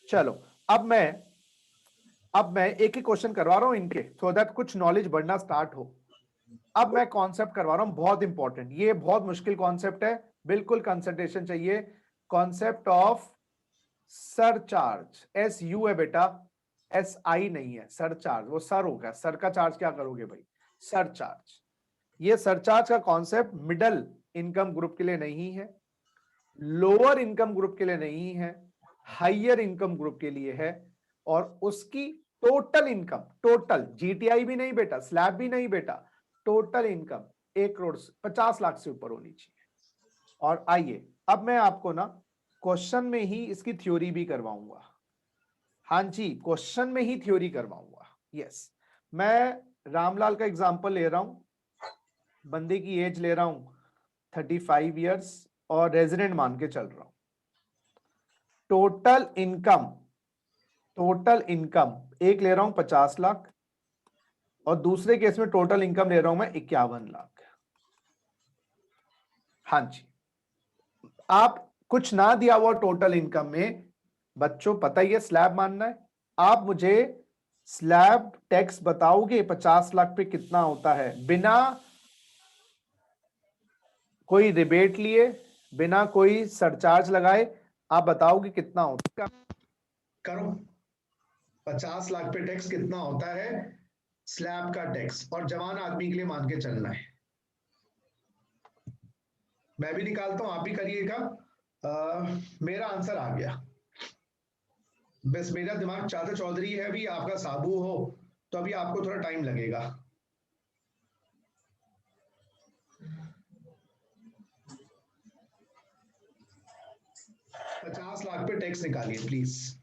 चलो अब मैं एक ही क्वेश्चन करवा रहा हूं इनके, सो दैट कुछ नॉलेज बढ़ना स्टार्ट हो। अब मैं कॉन्सेप्ट करवा रहा हूं बहुत इंपॉर्टेंट, ये बहुत मुश्किल कॉन्सेप्ट है, बिल्कुल कंसंट्रेशन चाहिए। कॉन्सेप्ट ऑफ सरचार्ज, SU है बेटा, SI नहीं है। सरचार्ज वो सर होगा, सर का चार्ज क्या करोगे भाई, सरचार्ज। ये सरचार्ज का कॉन्सेप्ट मिडिल इनकम ग्रुप के लिए नहीं है, लोअर इनकम ग्रुप के लिए नहीं है, हाइयर इनकम ग्रुप के लिए है। और उसकी टोटल इनकम, टोटल जीटीआई भी नहीं बेटा, स्लैब भी नहीं बेटा, टोटल इनकम 1 करोड़ 50 लाख से ऊपर होनी चाहिए। और आइए अब मैं आपको ना क्वेश्चन में ही इसकी थ्योरी भी करवाऊंगा। हाँ जी, क्वेश्चन में ही थ्योरी करवाऊंगा। यस, मैं रामलाल का एग्जांपल ले रहा हूं, बंदे की एज ले रहा हूं 35 इयर्स और रेजिडेंट मान के चल रहा हूं। टोटल इनकम एक ले रहा हूं 50 लाख, और दूसरे केस में टोटल इनकम ले रहा हूं मैं 51 लाख। हाँ जी, आप कुछ ना दिया हुआ टोटल इनकम में, बच्चों पता ही है स्लैब मानना है। आप मुझे स्लैब टैक्स बताओगे 50 लाख पे कितना होता है, बिना कोई रिबेट लिए, बिना कोई सरचार्ज लगाए, आप बताओगे कितना होता है? करो, 50 लाख पे टैक्स कितना होता है स्लैब का टैक्स, और जवान आदमी के लिए मान के चलना है। मैं भी निकालता हूं, आप भी करिएगा। मेरा आंसर आ गया, बस मेरा दिमाग चाचा चौधरी है, अभी आपका साबू हो, तो अभी आपको थोड़ा टाइम लगेगा। ₹50 लाख पे टैक्स निकालिए प्लीज।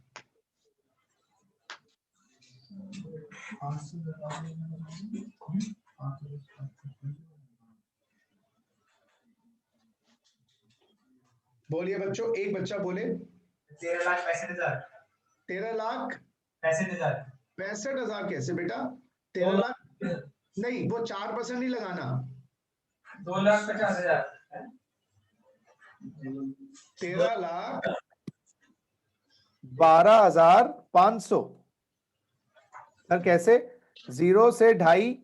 बोलिए बच्चों, एक बच्चा बोले। 13,65,000। 13 लाख 65,000। 65,000 कैसे बेटा? 13 लाख नहीं, वो 4% नहीं लगाना, 2,50,000। 13 लाख 12,500। सर कैसे? 0 से 2.5,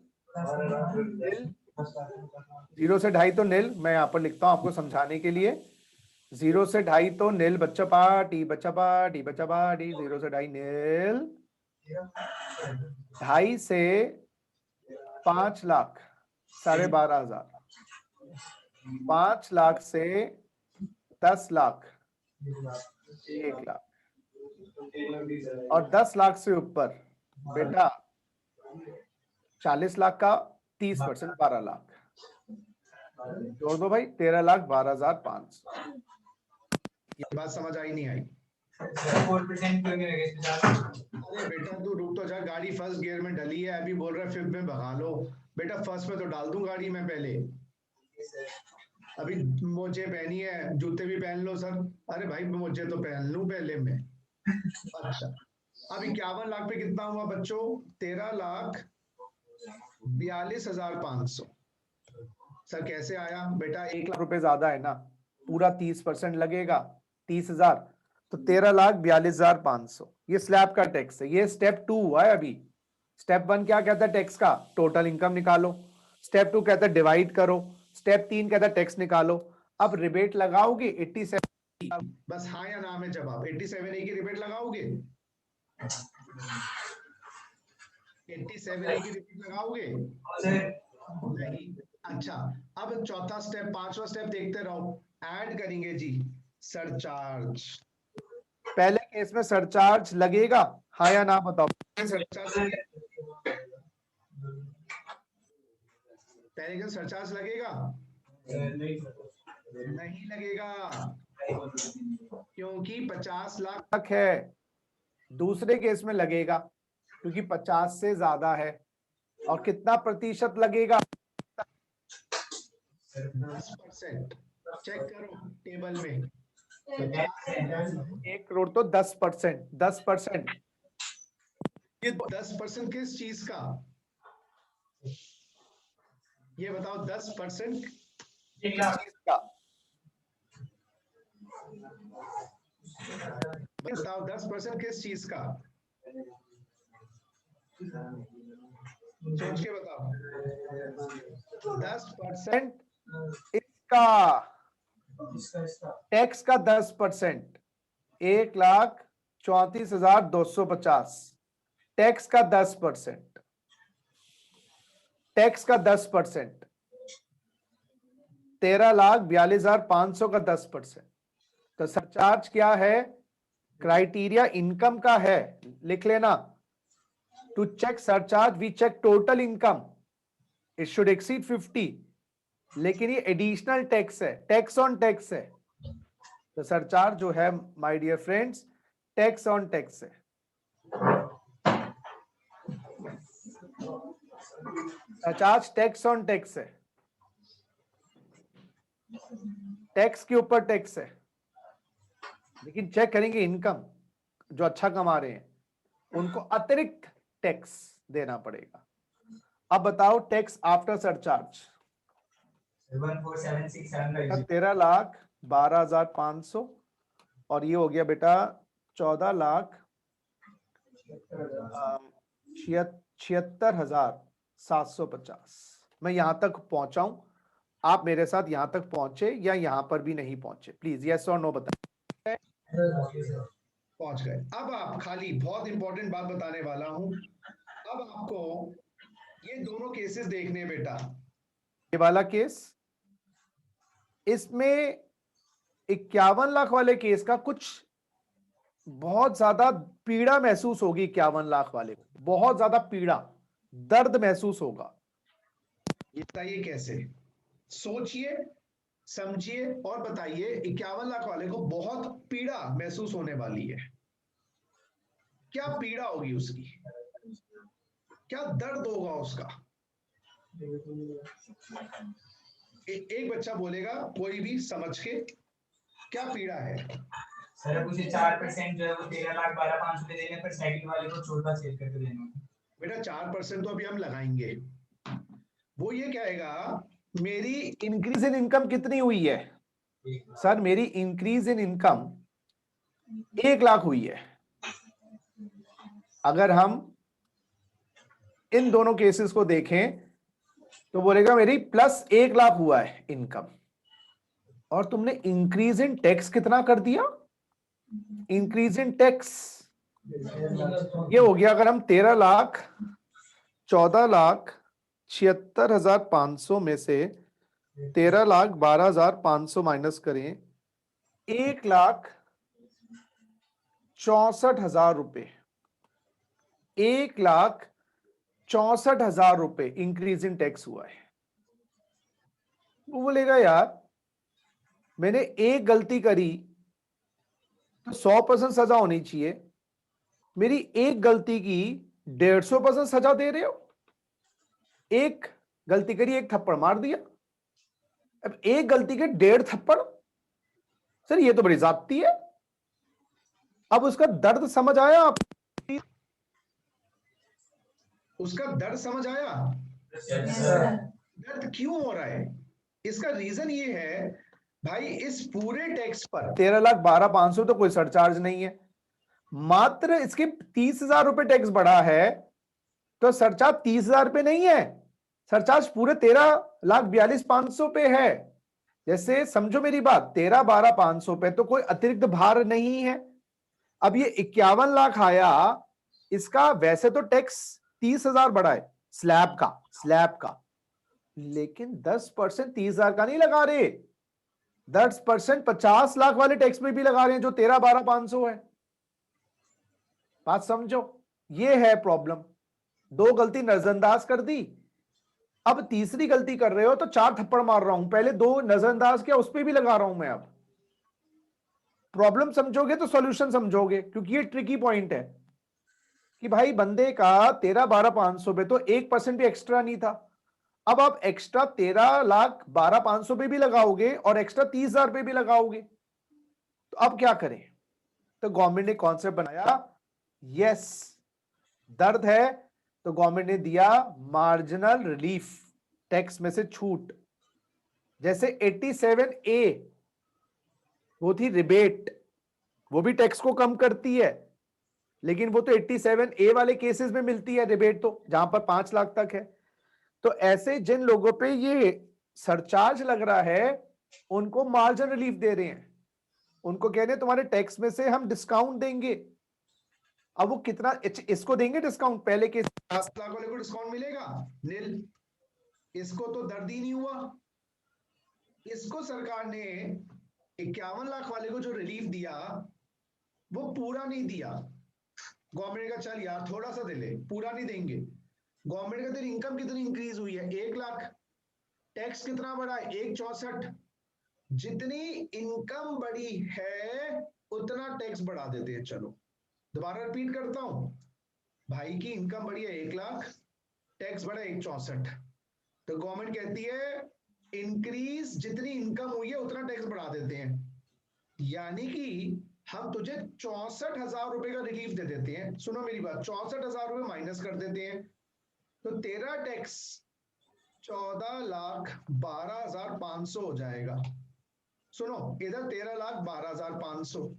0 से 2.5 तो नील, मैं यहां पर लिखता हूं आपको समझाने के लिए। 0 से 2.5 तो नील, बच्चा पार्टी, बच्चा पार्टी, बच्चा पार्टी, 0 से 2.5 नील। 2.5 से 5 लाख 12,500। 5 लाख से 10 लाख 1 लाख, और 10 लाख से ऊपर बेटा 40 लाख का 30% 12 लाख, जोड़ दो भाई 13,12,500। ये बात समझ आई नहीं आई? 4% क्यों नहीं लगे इसमें? अरे बेटा तू रुक तो जा, गाड़ी फर्स्ट गियर में डली है, अभी बोल रहा है फिफ्थ में भगा लो। बेटा फर्स्ट में तो डाल दूं गाड़ी में पहले, अभी मोजे पहनी है, जूते भी पहन लो सर। अरे भाई मोजे तो पहन लूं पहले मैं। अच्छा अब 51 लाख पे कितना हुआ बच्चों? 13,42,500। सर कैसे आया? बेटा 1 लाख रुपए ज्यादा है ना, पूरा 30% लगेगा 30,000, तो 13,42,500। ये स्लैब का टैक्स है। ये स्टेप 2 हुआ है अभी। स्टेप 1 क्या कहता है? टैक्स का टोटल इनकम निकालो। स्टेप 2 कहता है डिवाइड करो। स्टेप 3 कहता है टैक्स निकालो। अब रिबेट लगाओगे 87, बस हाँ या ना में जवाब। 87A की रिबेट लगाओगे? 87A की रिबेट लगाओगे? नहीं। अच्छा अब चौथा स्टेप, पांचवा स्टेप देखते रहो। ऐड करेंगे जी सरचार्ज। पहले केस में सरचार्ज लगेगा, हाँ या ना बताओ। सरचार्ज पहले का सरचार्ज लगेगा? नहीं लगेगा, क्योंकि 50 लाख तक है। दूसरे केस में लगेगा क्योंकि 50 से ज्यादा है। और कितना प्रतिशत लगेगा? 10%। चेक करो टेबल में। 1 करोड़ तो 10%, 10%। ये 10% किस चीज का? ये बताओ 10% 1 लाख का। बताओ 10% किस चीज का? सोच के बताओ। 10% इसका इसका टैक्स का 10%, 1,34,250। टैक्स का 10%, टैक्स का 10%, 13,42,500 का 10%। तो सरचार्ज क्या है? क्राइटेरिया इनकम का है, लिख लेना। To check surcharge we check total income, it should exceed 50। लेकिन ये एडिशनल टैक्स है, टैक्स ऑन टैक्स है। तो सरचार्ज जो है my dear friends, tax on tax है। सरचार्ज टैक्स ऑन टैक्स है, टैक्स के ऊपर टैक्स है। लेकिन चेक करेंगे इनकम, जो अच्छा कमा रहे हैं उनको अतिरिक्त टैक्स देना पड़ेगा। अब बताओ टैक्स आफ्टर सरचार्ज। 14,767 13,12,500 और ये हो गया बेटा 14,76,750। मैं यहां तक पहुंचा हूं, आप मेरे साथ यहां तक पहुंचे या यहां पर भी नहीं पहुंचे? प्लीज यस और नो बताएं। पहुंच गए। अब आप खाली बहुत इंपॉर्टेंट बात बताने वाला हूं। अब आपको ये दोनों केसेस देखने हैं बेटा। ये वाला केस, इसमें 51 लाख वाले केस का कुछ बहुत ज्यादा पीड़ा महसूस होगी। 51 लाख वाले को बहुत ज्यादा पीड़ा, दर्द महसूस होगा। ये बताइए कैसे? सोचिए, समझिए और बताइए। 51 लाख वाले को बहुत पीड़ा महसूस होने वाली है। क्या पीड़ा होगी उसकी? क्या दर्द होगा उसका? एक बच्चा बोलेगा, कोई भी समझ के, क्या पीड़ा है? सर मुझे 4% जो है वो 13,12,500 पे देने पर सेकंड वाले को छोटा सेल करके देना होगा। बेटा 4% तो अभी हम लगाएंगे। वो ये कहेगा मेरी इंक्रीज इन इनकम कितनी हुई है? सर मेरी इंक्रीज इन इनकम 1 लाख हुई है। अगर हम इन दोनों केसेस को देखें तो बोलेगा मेरी प्लस 1 लाख हुआ है इनकम। और तुमने इंक्रीज इन टैक्स कितना कर दिया? इंक्रीज इन टैक्स ये हो गया, अगर हम 13,14,76,500 में से 13,12,500 माइनस करें 1,64,000 रुपए, 1,64,000 रुपए इंक्रीज इन टैक्स हुआ है। वो बोलेगा यार मैंने एक गलती करी तो 100% सजा होनी चाहिए, मेरी एक गलती की 150% सजा दे रहे हो। एक गलती करी, एक थप्पड़ मार दिया, अब एक गलती के 1.5 थप्पड़, सर ये तो बड़ी ज्यादती है। अब उसका दर्द समझ आया आप? उसका दर्द समझ आया? दर्द क्यों हो रहा है? इसका रीजन ये है भाई, इस पूरे टैक्स पर 13,12,500 तो कोई सरचार्ज नहीं है, मात्र इसके 30,000 रुपए टैक्स बढ़ा है, तो सरचार्ज 30,000 रुपए नहीं है, सरचार्ज पूरे 13,42,500 पे है। जैसे समझो मेरी बात, 13,12,500 पे तो कोई अतिरिक्त भार नहीं है। अब ये 51 लाख आया, इसका वैसे तो टैक्स 30,000 बढ़ा है स्लैब का, लेकिन 10% 30,000 का नहीं लगा रहे, 10% 50 लाख वाले टैक्स में भी लगा रहे हैं, जो 13,12,500 है। बात समझो, ये है प्रॉब्लम। दो गलती नजरअंदाज कर दी, अब तीसरी गलती कर रहे हो तो 4 थप्पड़ मार रहा हूं, पहले 2 नजरअंदाज किया, उस पर भी लगा रहा हूं मैं। अब प्रॉब्लम समझोगे तो सॉल्यूशन समझोगे, क्योंकि ये ट्रिकी पॉइंट है कि भाई बंदे का 13,12,500 पे तो 1% भी एक्स्ट्रा नहीं था, अब आप एक्स्ट्रा 13,12,500 पे भी लगाओगे और एक्स्ट्रा 30,000 पे भी लगाओगे, तो अब क्या करें? तो गवर्नमेंट ने कॉन्सेप्ट बनाया, यस दर्द है तो गवर्नमेंट ने दिया मार्जिनल रिलीफ, टैक्स में से छूट। जैसे 87A वो थी रिबेट, वो भी टैक्स को कम करती है, लेकिन वो तो 87A वाले केसेस में मिलती है रिबेट, तो जहां पर 5 लाख तक है। तो ऐसे जिन लोगों पे ये सरचार्ज लग रहा है उनको मार्जिन रिलीफ दे रहे हैं, उनको कह रहे हैं तुम्हारे टैक्स में से हम डिस्काउंट देंगे। अब वो कितना इसको देंगे डिस्काउंट? पहले के 50 लाख वाले को डिस्काउंट मिलेगा? नील। इसको तो दर्द ही नहीं हुआ। इसको सरकार ने 51 लाख वाले को जो रिलीफ दिया वो पूरा नहीं दिया। गवर्नमेंट का चल यार थोड़ा सा दे ले, पूरा नहीं देंगे। गवर्नमेंट का तेरी इनकम कितनी इंक्रीज हुई है? 1 लाख। टैक्स कितना बढ़ा है? 1,64। जितनी इनकम बढ़ी है उतना टैक्स बढ़ा देते हैं। चलो दोबारा रिपीट करता हूं, भाई की इनकम बढ़ी है 1 लाख, टैक्स बढ़ा 1,64, तो गवर्नमेंट कहती है इंक्रीज जितनी इनकम हुई है उतना टैक्स बढ़ा देते हैं, यानी कि हम तुझे 64,000 रुपए का रिलीफ दे देते हैं। सुनो मेरी बात, 64,000 रुपए माइनस कर देते हैं, तो तेरा टैक्स 14,12,500 हो जाएगा। सुनो इधर 13,12,500।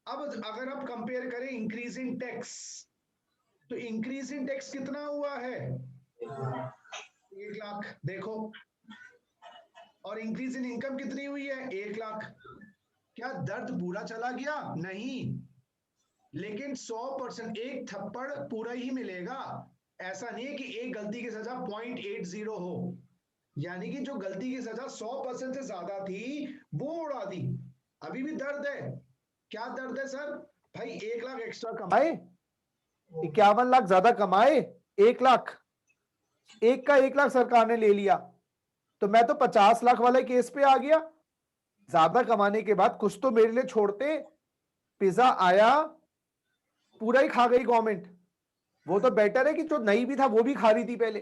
अब अगर आप कंपेयर करें इंक्रीज इन टैक्स, तो इंक्रीज इन टैक्स कितना हुआ है? 1 लाख। देखो, और इंक्रीज इन इनकम कितनी हुई है? 1 लाख। क्या दर्द पूरा चला गया? नहीं, लेकिन 100% एक थप्पड़ पूरा ही मिलेगा। ऐसा नहीं है कि एक गलती की सजा 0.80 हो, यानी कि जो गलती की सजा 100% से ज्यादा थी वो उड़ा दी। अभी भी दर्द है। क्या दर्द है सर? भाई 1 लाख एक्स्ट्रा कमाए, 51 लाख ज्यादा कमाए, 1 लाख, एक का 1 लाख सरकार ने ले लिया, तो मैं तो 50 लाख वाले केस पे आ गया। ज्यादा कमाने के बाद कुछ तो मेरे लिए छोड़ते, पिज्जा आया पूरा ही खा गई गवर्नमेंट, वो तो बेटर है कि जो नहीं भी था वो भी खा रही थी पहले।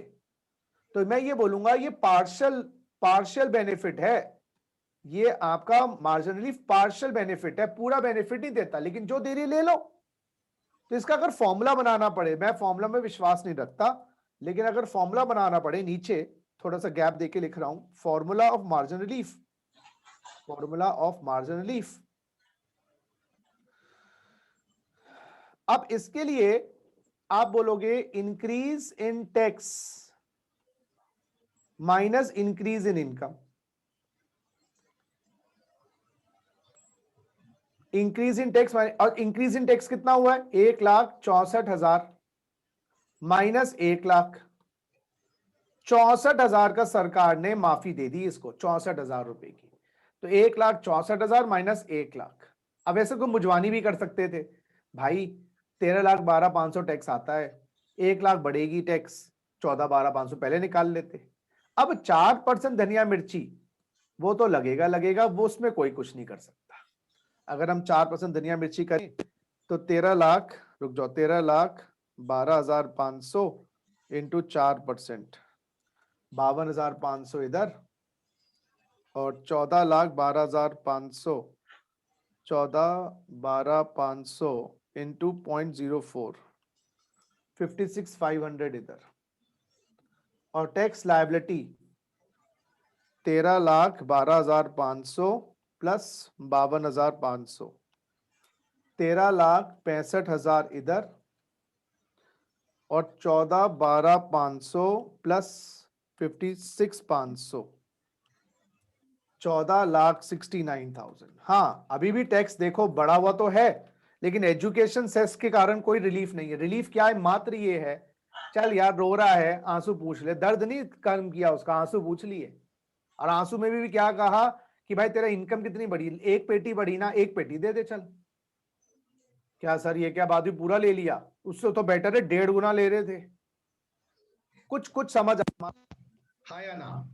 तो मैं ये बोलूंगा ये पार्शियल बेनिफिट है, ये आपका मार्जिन रिलीफ पार्शियल बेनिफिट है, पूरा बेनिफिट नहीं देता, लेकिन जो दे रही ले लो। तो इसका अगर फॉर्मूला बनाना पड़े, मैं फॉर्मूला में विश्वास नहीं रखता, लेकिन अगर फॉर्मूला बनाना पड़े, नीचे थोड़ा सा गैप देके लिख रहा हूं, formula of margin relief, formula of margin relief. अब इसके लिए आप बोलोगे increase in tax minus increase in income, increase in tax, और इंक्रीज इन टैक्स कितना हुआ है? 1,64,000 माइनस 1 लाख, 64,000 का सरकार ने माफी दे दी इसको, 64,000 रुपए की। तो 1,64,000 माइनस 1,00,000। अब ऐसे को मुजवानी भी कर सकते थे भाई, 13,12,500 टैक्स आता है, 1,00,000 बढ़ेगी टैक्स, 14,12,500 पहले निकाल लेते। अब 4% धनिया मिर्ची वो तो लगेगा लगेगा, वो उसमें कोई कुछ नहीं कर सकता। अगर हम 4% धनिया मिर्ची करें तो 13,00,000, रुक जाओ, 13,12,500 इंटू 4%, 52,500 इधर, और 14,12,500, 14,12,500 इंटू 0.04, 56,500 इधर, और टैक्स लायबिलिटी 13,12,500 प्लस 52,500, 13,65,000 इधर, और 14,12,500 प्लस 56,500, 14,69,000। हाँ, अभी भी टैक्स देखो बढ़ा हुआ तो है, लेकिन एजुकेशन सेस के कारण कोई रिलीफ नहीं है। रिलीफ क्या है? मात्र ये है, चल यार रो रहा है, आंसू पूछ ले, दर्द नहीं कम किया उसका, आंसू पूछ लिए। और आंसू में भी क्या कहा कि भाई तेरा इनकम कितनी बढ़ी, एक पेटी बढ़ी ना, एक पेटी दे दे चल। क्या सर ये क्या बात हुई, पूरा ले लिया? उससे तो बेटर है 1.5 गुना ले रहे थे। कुछ कुछ समझ हाँ या ना?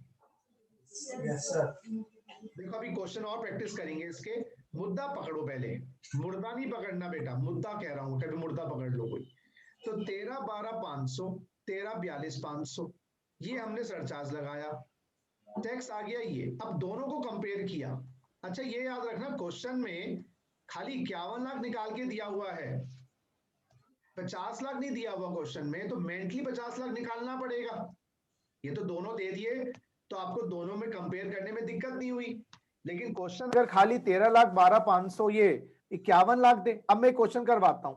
Yes sir. देखो अभी क्वेश्चन और प्रैक्टिस करेंगे इसके। मुद्दा पकड़ो पहले, मुर्दा नहीं पकड़ना बेटा, मुद्दा कह रहा हूं, कभी मुर्दा पकड़ लो कोई। तो 13,12,500, 13,42,500, ये हमने सरचार्ज लगाया, टैक्स आ गया ये। अब दोनों को कंपेयर किया। अच्छा ये याद रखना, क्वेश्चन में खाली 51 लाख निकाल के दिया हुआ है, 50 लाख नहीं दिया हुआ क्वेश्चन में, तो मेंटली 50 लाख निकालना पड़ेगा। ये तो दोनों दे दिए, तो आपको दोनों में कंपेयर करने में दिक्कत नहीं हुई। लेकिन क्वेश्चन अगर खाली 13,12,500 ये 51 लाख दे। अब मैं क्वेश्चन करवाता हूं,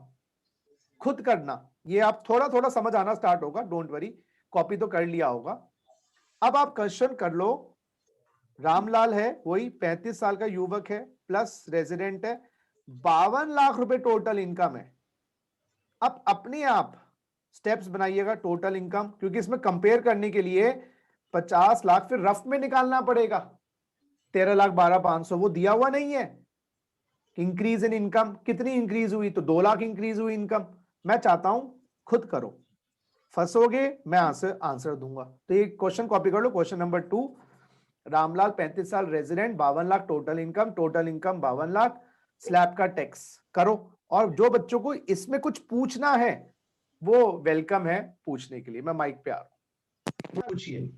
खुद करना, ये आप थोड़ा थोड़ा समझ आना स्टार्ट होगा, डोंट वरी, कॉपी तो कर लिया होगा। अब आप क्वेश्चन कर लो, रामलाल है, वही 35 साल का युवक है, प्लस रेजिडेंट है, 52 लाख रुपए टोटल इनकम है। अब अपने आप स्टेप्स बनाइएगा टोटल इनकम, क्योंकि इसमें कंपेयर करने के लिए 50 लाख फिर रफ में निकालना पड़ेगा। 13,12,500 वो दिया हुआ नहीं है। इंक्रीज इन इनकम कितनी इंक्रीज हुई, तो 2 लाख इंक्रीज हुई इनकम। मैं चाहता हूं खुद करो, फंसोगे मैं आंसर दूंगा। तो ये क्वेश्चन कॉपी कर लो, क्वेश्चन नंबर 2, रामलाल 35 साल resident, 52 lakh total income 52 lakh, slab का टैक्स करो। और जो बच्चों को इसमें कुछ पूछना है वो वेलकम है पूछने के लिए। मैं माइक पे आ रहा हूं, पूछिए।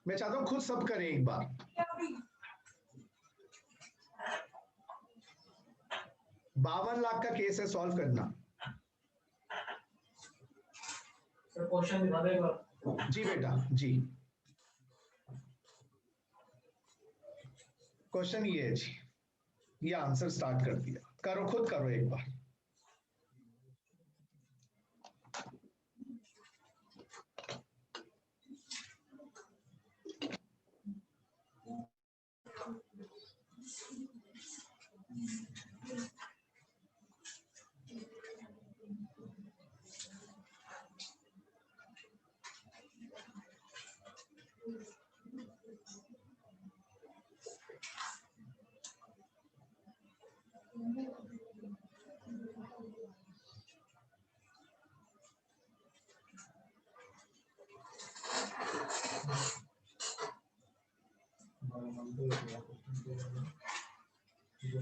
मैं चाहता हूं खुद सब करें एक बार। बावन लाख का केस है, सॉल्व करना। सर क्वेश्चन दिखा दो एक बार। जी बेटा जी, क्वेश्चन ये है जी, ये आंसर स्टार्ट कर दिया, करो खुद करो एक बार।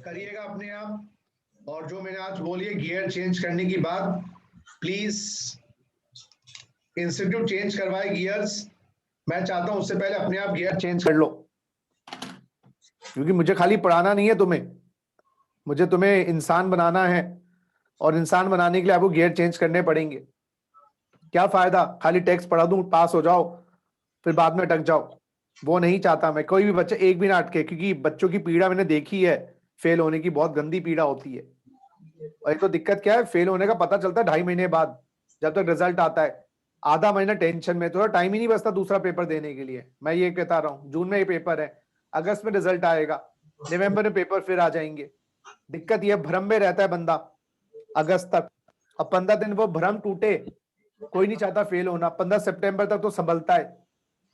करिएगा अपने आप। और जो मैंने आज बोलिए गियर चेंज करने की बात, प्लीज इंस्टीट्यूट चेंज करवाए गियर्स। मैं चाहता हूं उससे पहले अपने आप गियर चेंज कर लो, क्योंकि मुझे खाली पढ़ाना नहीं है तुम्हें, मुझे तुम्हें इंसान बनाना है, और इंसान बनाने के लिए आपको गियर चेंज करने पड़ेंगे। क्या फायदा खाली टेक्स्ट पढ़ा दूं, पास हो जाओ, फिर बाद में अटक जाओ। वो नहीं चाहता मैं, कोई भी बच्चा एक भी ना अटके, क्योंकि बच्चों की पीड़ा मैंने देखी है, फेल होने की बहुत गंदी पीड़ा होती है। और एक तो दिक्कत क्या है, फेल होने का पता चलता है 2.5 महीने बाद, जब तक रिजल्ट आता है। आधा महीना टेंशन में, थोड़ा टाइम ही नहीं बचता दूसरा पेपर देने के लिए। मैं ये कहता रहा हूँ, जून में ये पेपर है, अगस्त में रिजल्ट आएगा, नवंबर में पेपर फिर आ जाएंगे। दिक्कत ये भ्रम में रहता है बंदा अगस्त तक, अब 15 दिन वो भ्रम टूटे, कोई नहीं चाहता फेल होना। 15 सितंबर तक तो संभलता है,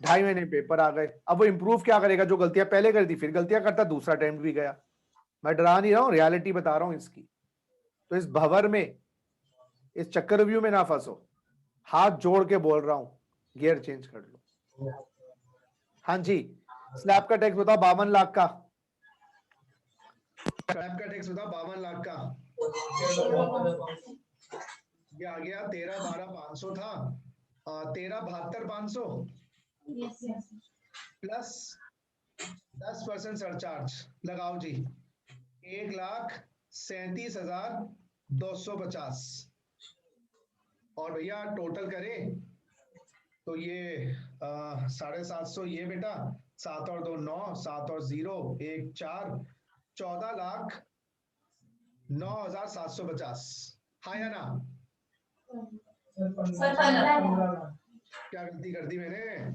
2.5 महीने पेपर आ गए। अब वो इंप्रूव क्या करेगा, जो गलतियां पहले कर दी फिर गलतियां करता, दूसरा अटेम्प्ट भी गया। मैं डरा नहीं रहा हूं, रियलिटी बता रहा हूं इसकी। तो इस भंवर में, इस चक्रव्यूह में ना फंसो, हाथ जोड़ के बोल रहा हूं, गियर चेंज कर लो। हाँ जी, स्लैब का टैक्स बताओ 52 लाख का। स्लैब का टैक्स बताओ 52 लाख का। ये आ गया 13,12,500 था, 13,72,500 प्लस 10% सरचार्ज लगाओ जी, 1,37,250। और भैया टोटल करें तो ये 750 ये बेटा, 7 और 2 9, 7 और 0 1 4, 14,09,750। हाँ या ना? क्या गलती कर दी मैंने?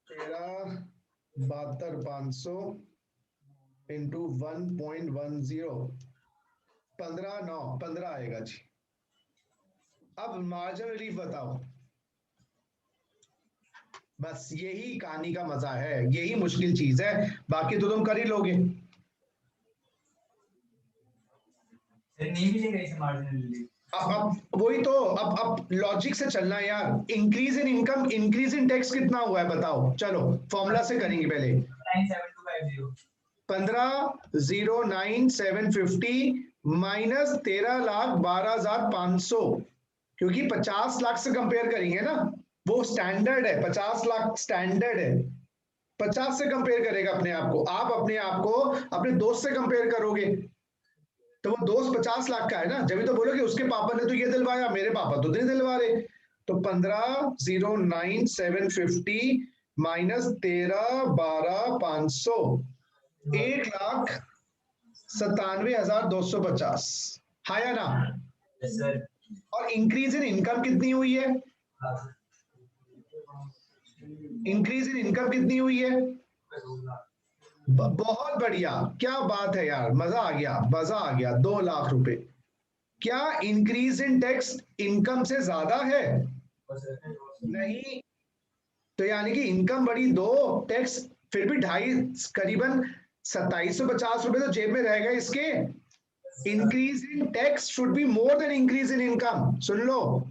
13,72,500 इंटू 1.10, 15,9 आएगा जी। अब मार्जिन रिलीफ बताओ। बस यही कहानी का मजा है, यही मुश्किल चीज है, बाकी तो तुम कर ही लोगे। नहीं मिलेगा इसे मार्जिनल रिलीफ। अब वही तो, अब लॉजिक से चलना है यार। Increase in income, increase in tax कितना हुआ है बताओ, चलो फॉर्मूला से करेंगे पहले। 97250 15,09,750 माइनस 13,12,500, क्योंकि 50 लाख से कंपेयर करेंगे ना, वो स्टैंडर्ड है, 50 लाख स्टैंडर्ड है। 50 से कंपेयर करेगा अपने आप को, आप अपने आप को अपने दोस्त से कंपेयर करोगे तो वो दोस्त 50 लाख का है ना, जब भी तो बोलोगे उसके पापा ने तो ये दिलवाया, मेरे पापा तो नहीं दिलवा रहे। तो 15,09,750 माइनस 13,12,500, 1,97,250। हाँ या ना? और इंक्रीज इन इनकम कितनी हुई है? इंक्रीज इन इनकम कितनी हुई है? बहुत बढ़िया, क्या बात है यार, मजा आ गया, मजा आ गया। 2 लाख रुपए। क्या इंक्रीज इन टैक्स इनकम से ज्यादा है? नहीं। तो यानी कि इनकम बढ़ी 2, टैक्स फिर भी 2.5, करीबन 2,750 रुपए तो जेब में रहेगा इसके। Increase in tax should be more than increase in income. सुन लो,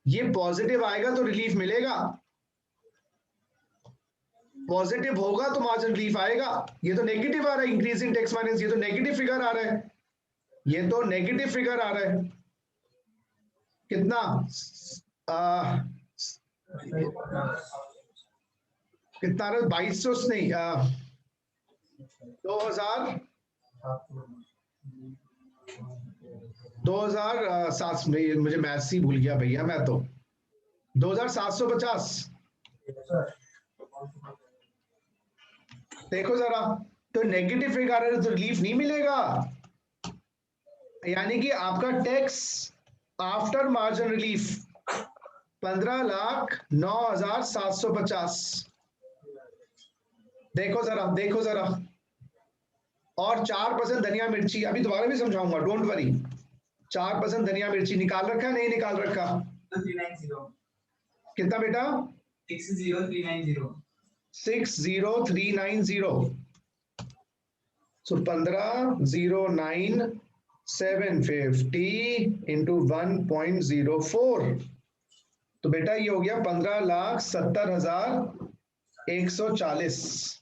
ये पॉजिटिव आएगा तो रिलीफ मिलेगा, पॉजिटिव होगा तो मार्जिन रिलीफ आएगा। ये तो नेगेटिव आ रहा है, इंक्रीज इन टैक्स माइनस, ये तो नेगेटिव फिगर आ रहा है, ये तो नेगेटिव फिगर आ रहा है। कितना? कितना रहा? 2,200 नहीं, 2,700 में, मुझे मैथ्स ही भूल गया भैया मैं तो। 2,750 देखो जरा, तो नेगेटिव फिगर आ रहा है तो रिलीफ नहीं मिलेगा। यानी कि आपका टैक्स आफ्टर मार्जिन रिलीफ 15,09,750। देखो जरा, देखो जरा। और 4% धनिया मिर्ची, अभी दोबारा भी समझाऊंगा, डोंट वरी। 4% धनिया मिर्ची निकाल रखा है, नहीं निकाल रखा? 390। कितना बेटा? 60390। 60390। सो 15,09,750 इंटू 1.04, तो बेटा ये हो गया 15,70,140।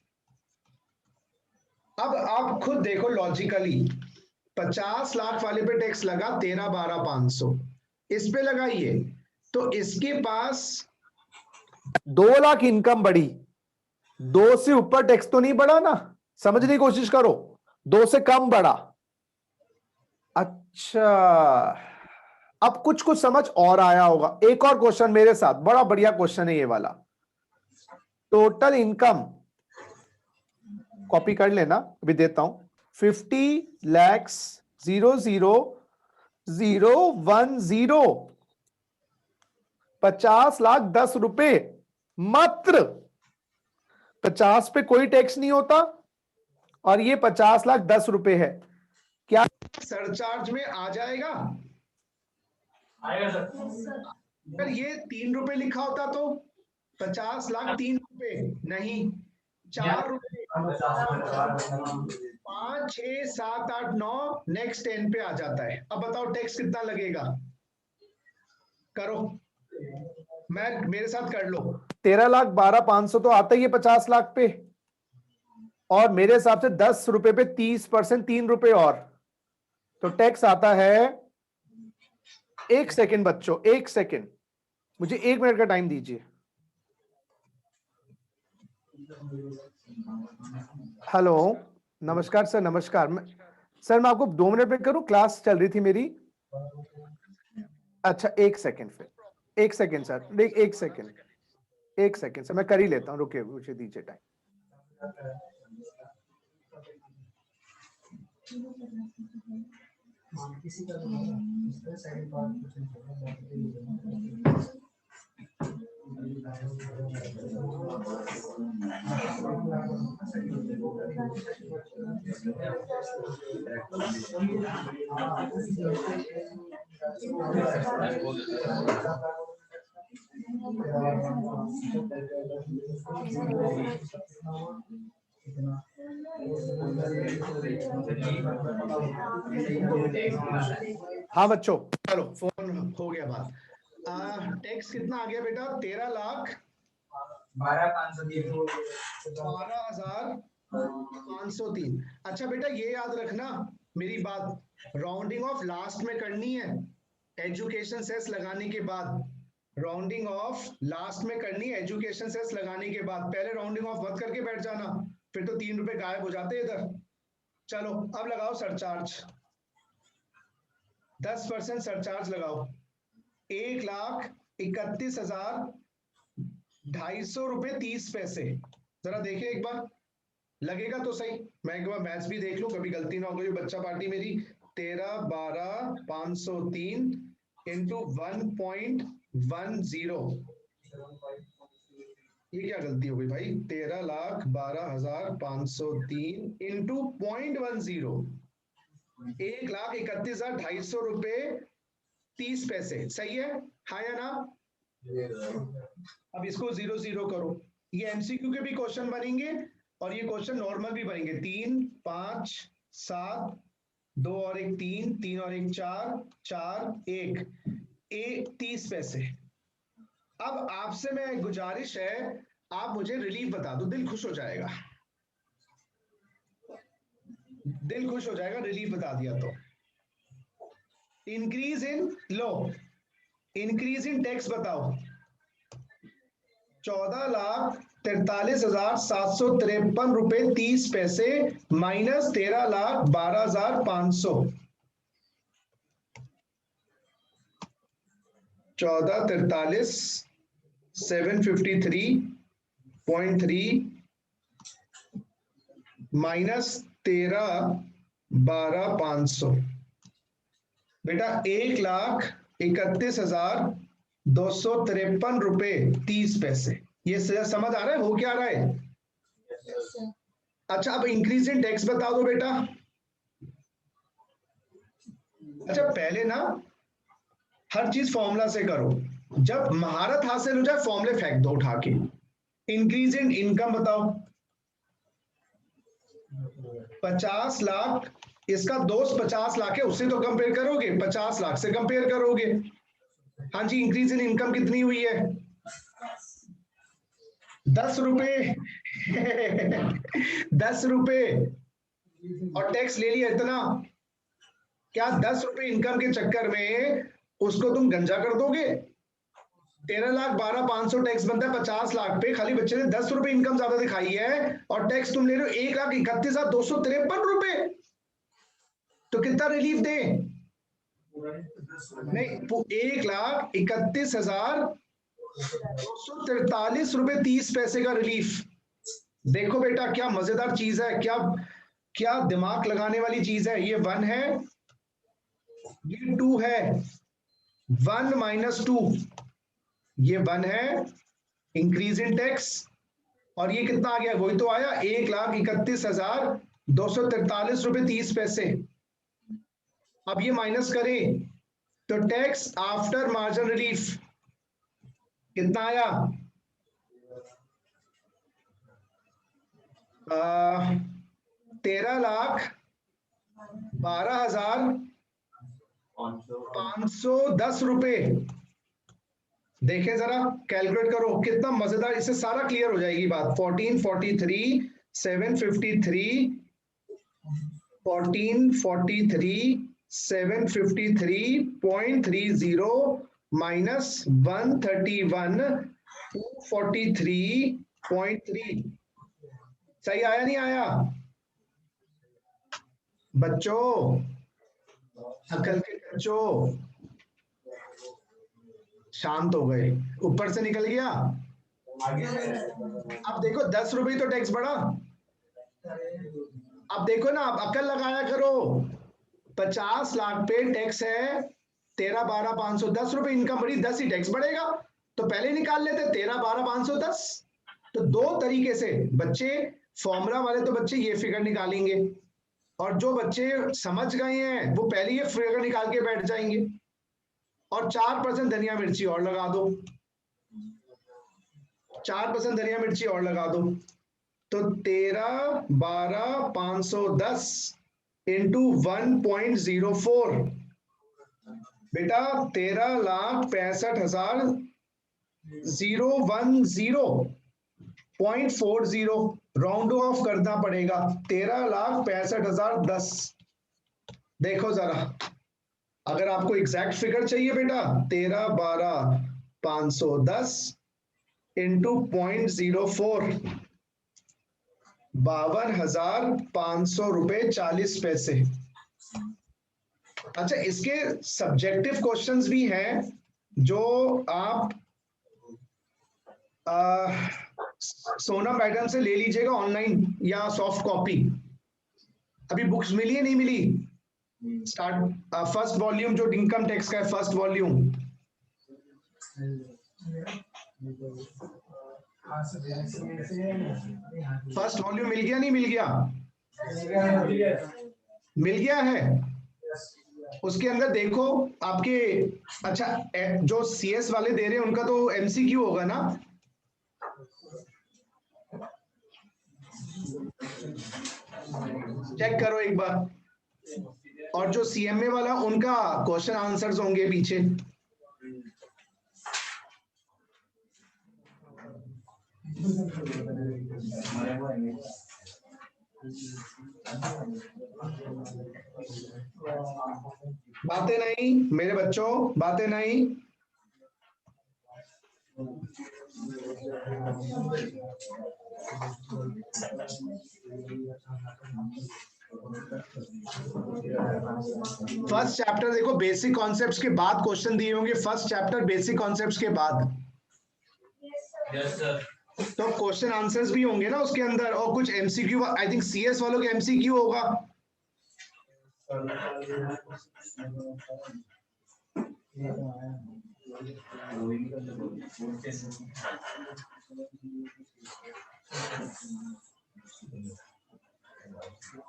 अब आप खुद देखो लॉजिकली, 50 लाख वाले पे टैक्स लगा 13,12,500, इस पे लगाइए तो इसके पास 2 लाख इनकम बढ़ी, 2 से ऊपर टैक्स तो नहीं बढ़ा ना, समझने की कोशिश करो, 2 से कम बढ़ा। अच्छा, अब कुछ कुछ समझ और आया होगा। एक और क्वेश्चन मेरे साथ, बड़ा बढ़िया क्वेश्चन है ये वाला। टोटल इनकम कॉपी कर लेना, अभी देता हूं। 50,00,000,010, 50 लाख 10 रुपए मात्र 50 पे कोई टैक्स नहीं होता और ये 50,10,000 है। क्या सरचार्ज में आ जाएगा? आएगा सर। अगर ये 3 रुपए लिखा होता तो 50 लाख 3 रुपए नहीं, 4 रुपए, 5, 6, 7, 8, 9, नेक्स्ट 10 पे आ जाता है। अब बताओ टैक्स कितना लगेगा? करो, मेरे साथ कर लो। 13,12,500 तो आता ही है 50 लाख पे, और मेरे हिसाब से 10 रुपए पे 30%, 3 रुपए और, तो टैक्स आता है। 1 सेकेंड बच्चों, 1 सेकेंड, मुझे 1 मिनट का टाइम दीजिए। हेलो, नमस्कार सर, नमस्कार। सर मैं आपको 2 मिनट में करूं, क्लास चल रही थी मेरी। अच्छा 1 सेकेंड, फिर 1 second sir, 1 second, 1 second sir, मैं कर ही लेता हूं, रुकिए, मुझे दीजिए टाइम। हाँ बच्चों, चलो फोन हो गया बात। टैक्स कितना आ गया बेटा? 13,12,503। अच्छा बेटा ये याद रखना मेरी बात, राउंडिंग ऑफ लास्ट में करनी है। एजुकेशन सेस लगाने के बाद राउंडिंग ऑफ लास्ट में करनी है, एजुकेशन सेस लगाने के बाद। पहले राउंडिंग ऑफ मत करके बैठ जाना, फिर तो 3 रुपए गायब हो जाते इधर। चलो अब लगाओ सरचार्ज, 10% सरचार्ज लगाओ। 1,31,250 रुपए 30 पैसे। जरा देखिए एक बार, लगेगा तो सही। मैं एक बार मैथ्स भी देख लूं, कभी गलती ना हो गई बच्चा पार्टी मेरी। 13,12,503 इंटू 1.10, ये क्या गलती हो गई भाई? 13,12,503 इंटू 0.10, 1,31,250 रुपए 30 पैसे। सही है, हाँ या ना? अब इसको 0 0 करो। ये एमसीक्यू के भी क्वेश्चन बनेंगे और ये क्वेश्चन नॉर्मल भी बनेंगे। 3, 5, 7, 2 और 1 3, 3 और 1 4, 4, 1, 30 पैसे। अब आपसे मैं गुजारिश है, आप मुझे रिलीफ बता दो, दिल खुश हो जाएगा, दिल खुश हो जाएगा रिलीफ बता दिया तो। Increase in low, increase in tax बताओ। 14,43,753 रुपए 30 पैसे माइनस 13,12,500। 14,43,753.3 माइनस 13,12,500। बेटा 1,31,253 रुपए 30 पैसे। ये समझ आ रहा है हो क्या रहा है? अच्छा अब इंक्रीज इन टैक्स बता दो बेटा। अच्छा पहले ना हर चीज फॉर्मूला से करो, जब महारत हासिल हो जाए फॉर्मूले फेंक दो उठा के। इंक्रीज इन इनकम बताओ। 50 लाख, इसका दोस्त 50 लाख है, उससे तो कंपेयर करोगे, 50 लाख से कंपेयर करोगे। हाँ जी, इंक्रीज इन इनकम कितनी हुई है? 10 रुपए 10 रुपए, और टैक्स ले लिया इतना। क्या 10 रुपए इनकम के चक्कर में उसको तुम गंजा कर दोगे? 13,12,500 टैक्स बनता है 50 लाख पे, खाली बच्चे ने 10 रुपए इनकम ज्यादा दिखाई है और टैक्स तुम ले रहे हो 1,31,253 रुपए। तो कितना रिलीफ दे? नहीं, 1,31,243 रुपए 30 पैसे का रिलीफ। देखो बेटा क्या मजेदार चीज है, क्या क्या दिमाग लगाने वाली चीज है। ये 1 है, ये 2 है, 1 - 2, ये 1 है, इंक्रीज इन टैक्स, और ये कितना आ गया, वही तो आया 1,31,243 रुपए 30 पैसे। अब ये माइनस करें तो टैक्स आफ्टर मार्जिन रिलीफ कितना आया, 13,12,510 रुपए। देखें जरा, कैलकुलेट करो कितना मजेदार, इससे सारा क्लियर हो जाएगी बात। 1443 753 1443 753.30 माइनस 131 243.3। सही आया नहीं आया बच्चों, अकल के बच्चों, शांत हो गए, ऊपर से निकल गया। अब देखो 10 रुपए तो टैक्स बढ़ा। अब देखो ना, अब अकल लगाया करो, 50 लाख पे टैक्स है 13,12,510 रुपए, इनकम बढ़ी 10 ही टैक्स बढ़ेगा, तो पहले निकाल लेते 13,12,510। तो दो तरीके से बच्चे, फॉर्मूला वाले तो बच्चे ये फिगर निकालेंगे, और जो बच्चे समझ गए हैं वो पहले ये फिगर निकाल के बैठ जाएंगे। और 4% धनिया मिर्ची और लगा दो, 4% धनिया मिर्ची और लगा दो, तो 13,12,510 इंटू 1.04, बेटा 13,65,010.40 राउंड ऑफ करना पड़ेगा, 13,65,010। देखो जरा, अगर आपको एग्जैक्ट फिगर चाहिए बेटा, 13,12,510 इंटू 0.04, 52,500 रुपए 40 पैसे। अच्छा, इसके सब्जेक्टिव क्वेश्चंस भी हैं जो आप सोना पैटर्न से ले लीजिएगा ऑनलाइन या सॉफ्ट कॉपी। अभी बुक्स मिली है नहीं मिली? स्टार्ट फर्स्ट वॉल्यूम जो इनकम टैक्स का है, फर्स्ट वॉल्यूम। फर्स्ट वॉल्यूम मिल गया नहीं मिल गया? मिल गया है। उसके अंदर देखो आपके, अच्छा जो सीएस वाले दे रहे हैं उनका तो एमसीक्यू होगा ना? चेक करो एक बार। और जो सीएमए वाला उनका क्वेश्चन आंसर्स होंगे पीछे। बातें नहीं मेरे बच्चों, बातें नहीं। फर्स्ट चैप्टर देखो, बेसिक कॉन्सेप्ट्स के बाद क्वेश्चन दिए होंगे, फर्स्ट चैप्टर बेसिक कॉन्सेप्ट्स के बाद। तो क्वेश्चन आंसर्स भी होंगे ना उसके अंदर, और कुछ एमसीक्यू, आई थिंक सीएस वालों के एमसीक्यू होगा।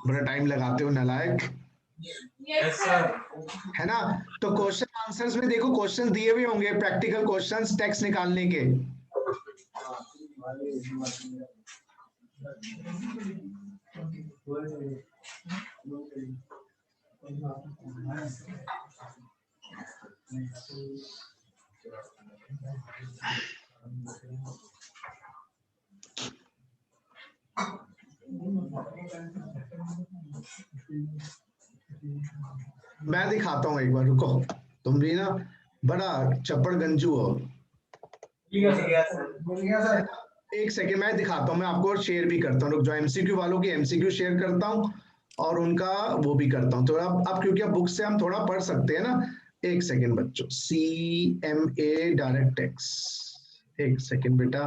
बड़ा टाइम लगाते हो नालायक। है ना? तो क्वेश्चन आंसर्स में देखो क्वेश्चन दिए हुए होंगे, प्रैक्टिकल क्वेश्चंस टैक्स निकालने के। मैं दिखाता हूं एक बार, रुको। तुम भी ना बड़ा चप्पड़ गंजू हो। एक सेकेंड, मैं दिखाता हूं, मैं आपको शेयर भी करता हूँ, जो एमसीक्यू वालों की एमसीक्यू शेयर करता हूँ और उनका वो भी करता हूँ थोड़ा। अब क्योंकि अब बुक से हम थोड़ा पढ़ सकते हैं ना। एक सेकेंड बच्चों, CMA डायरेक्ट टैक्स, एक सेकेंड बेटा,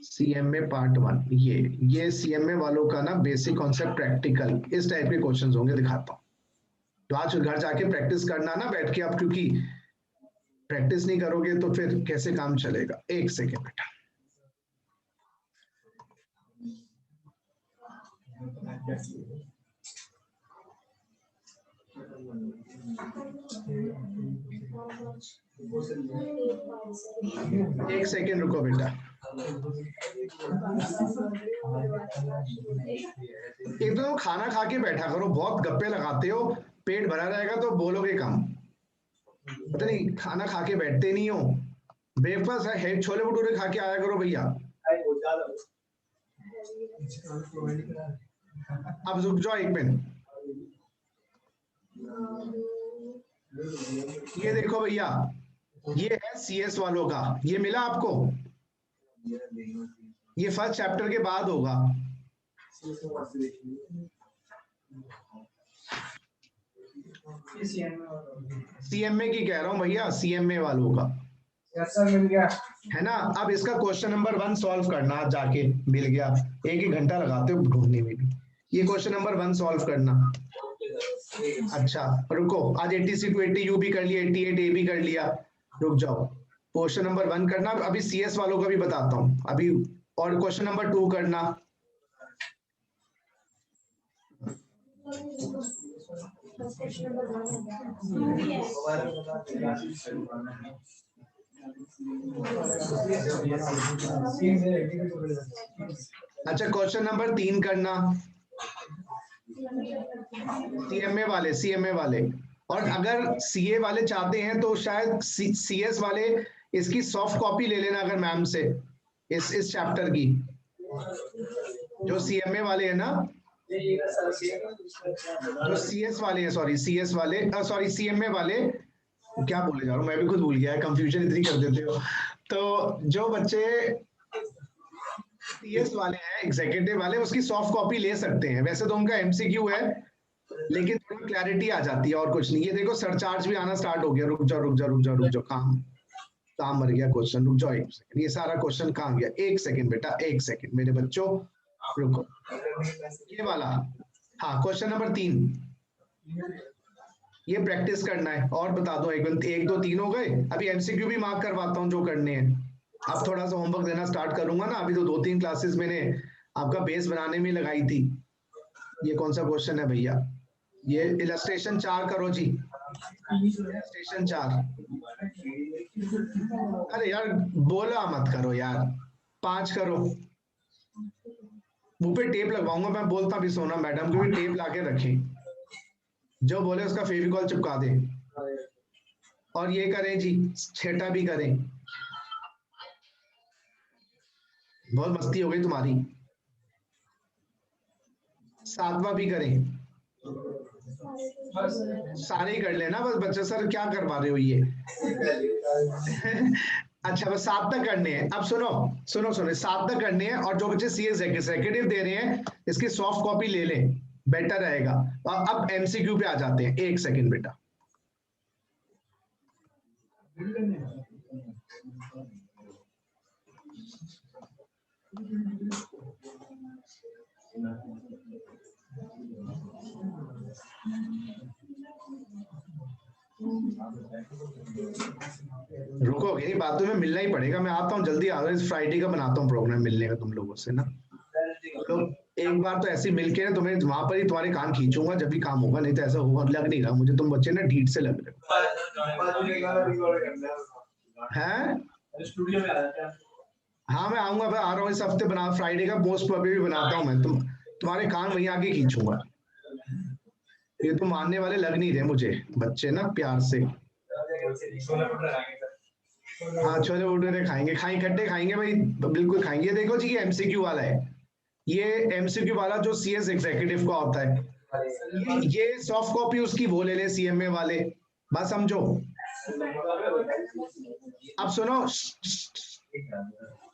CMA पार्ट 1, ये CMA वालों का ना बेसिक कॉन्सेप्ट प्रैक्टिकल, इस टाइप के क्वेश्चंस होंगे, दिखाता हूँ। तो आज घर जाके प्रैक्टिस करना ना बैठ के, आप क्योंकि प्रैक्टिस नहीं करोगे तो फिर कैसे काम चलेगा। एक सेकेंड बेटा, एक सेकेंड रुको बेटा। एक तो खाना खा के बैठा करो, बहुत गप्पे लगाते हो, पेट भरा रहेगा तो बोलोगे कम। पता नहीं खाना खा के बैठते नहीं हो। ब्रेकफास्ट है, छोले भटूरे खा के आया करो भैया। अब रुक जाओ एक मिनट। ये देखो भैया, ये है सीएस वालों का, ये मिला आपको? ये फर्स्ट चैप्टर के बाद होगा। सीएमए की कह रहा हूं भैया, सीएमए वालों का है ना। अब इसका क्वेश्चन नंबर 1 सॉल्व करना, आज जाके मिल गया, एक ही घंटा लगाते हो ढूंढने में भी। ये क्वेश्चन नंबर 1 सॉल्व करना। अच्छा रुको, आज 80C to 80U भी कर लिया, 88A भी कर लिया। रुक जाओ, क्वेश्चन नंबर 1 करना, अभी सीएस वालों का भी बताता हूँ अभी। और क्वेश्चन नंबर 2 करना। अच्छा क्वेश्चन नंबर 3 करना, सीएमए वाले। और अगर सीए वाले चाहते हैं तो शायद सीएस वाले इसकी सॉफ्ट कॉपी ले लेना अगर मैम से, इस चैप्टर की। जो सीएमए वाले है ना, जो सीएस वाले हैं, सॉरी सीएस वाले, सॉरी सीएमए वाले, क्या बोले जा रहा हूँ मैं भी खुद भूल गया, कंफ्यूजन इतनी कर देते हो। तो जो बच्चे सीएस वाले हैं, एग्जीक्यूटिव वाले, उसकी सॉफ्ट कॉपी ले सकते हैं। वैसे तो उनका एमसीक्यू है, लेकिन थोड़ी क्लैरिटी आ जाती है, और कुछ नहीं। ये देखो सरचार्ज भी आना स्टार्ट हो गया। रुक जाओ रुक जाओ रुक जाओ रुक जाओ, काम मर गया क्वेश्चन। रुक जाओ एक सेकंड, ये सारा क्वेश्चन कहाँ गया? एक सेकंड बेटा, एक सेकंड मेरे बच्चों, रुको। ये वाला, हाँ क्वेश्चन नंबर 3, ये प्रैक्टिस करना है। और बता दो, 1 2 3 हो गए। अभी एमसीक्यू भी मार्क करवाता हूँ जो करने हैं। अब थोड़ा सा होमवर्क देना स्टार्ट करूंगा ना। अभी तो 2-3 क्लासेस मैंने आपका बेस बनाने में लगाई थी। ये कौन सा क्वेश्चन है भैया? ये इलस्ट्रेशन 4 करो जी, इलस्ट्रेशन 4। अरे यार बोला मत करो यार, 5 करो। मुंह पे टेप लगवाऊंगा मैं, बोलता भी सोना मैडम को भी टेप लाके रखें, जो बोले उसका फेविकॉल चिपका दे। और ये करें जी, 6ठा भी करें। बहुत मस्ती हो गई तुम्हारी। 7वां भी करें। सारे ही कर लेना बस। बच्चे सर क्या करवा रहे हो ये? अच्छा बस 7 तक करने हैं। अब सुनो सुनो सुनो, 7 तक करने हैं। और जो बच्चे सीएस एग्जीक्यूटिव दे रहे हैं, इसकी सॉफ्ट कॉपी ले लें, बेटर रहेगा। अब एमसीक्यू पे आ जाते हैं। एक सेकंड बेटा। रुकोगे नहीं, बातों में मिलना ही पड़ेगा। मैं आता हूँ जल्दी, आ रहा हूँ। इस फ्राइडे का बनाता हूँ प्रोग्राम मिलने का तुम लोगों से ना। तो एक बार तो ऐसे मिलके ना तुम्हें वहां पर ही तुम्हारे कान खींचूंगा जब भी काम होगा। नहीं तो ऐसा हुआ लग नहीं रहा मुझे, तुम बच्चे ना ढीठ से लग रहे हैं। स्टूडियो में आ जाते हैं। हाँ मैं आऊंगा, मैं आ रहा हूँ इस हफ्ते। बना फ्राइडे का पोस्ट पर भी बनाता हूँ मैं। तुम्हारे कान वहीं आके खींचूंगा। ये तो मानने वाले लग नहीं रहे मुझे बच्चे ना, प्यार से। हाँ छोले भटूरे खाएंगे, खट्टे खाएंगे भाई, बिल्कुल खाएंगे। देखो जी, ये एमसीक्यू वाला है। ये एमसीक्यू वाला जो सीएस एग्जीक्यूटिव का होता है, ये सॉफ्ट कॉपी उसकी वो ले ले सीएमए वाले। बात समझो। अब सुनो,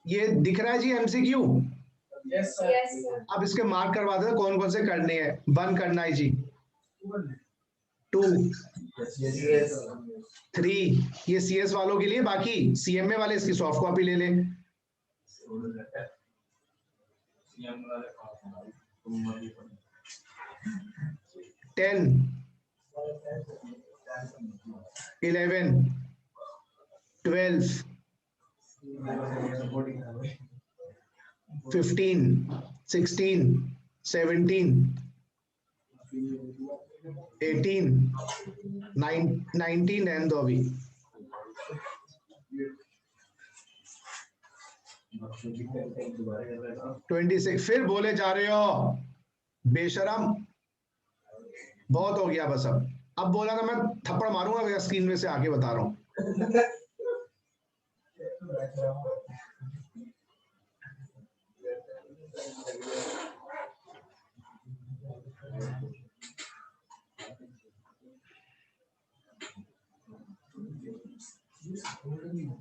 ये दिख रहा है जी एमसीक्यू। अब इसके मार्क करवा दो कौन कौन से करने हैं। 1 करना है जी, 2 3, ये सीएस वालों के लिए। बाकी सीएमए वाले इसकी सॉफ्ट कॉपी ले लें। 10 11 12 15 16 17, 18, 19 रहने दो अभी, 26। फिर बोले जा रहे हो बेशरम, बहुत हो गया बस। अब बोला ना मैं थप्पड़ मारूंगा स्क्रीन में से आके बता रहा हूं।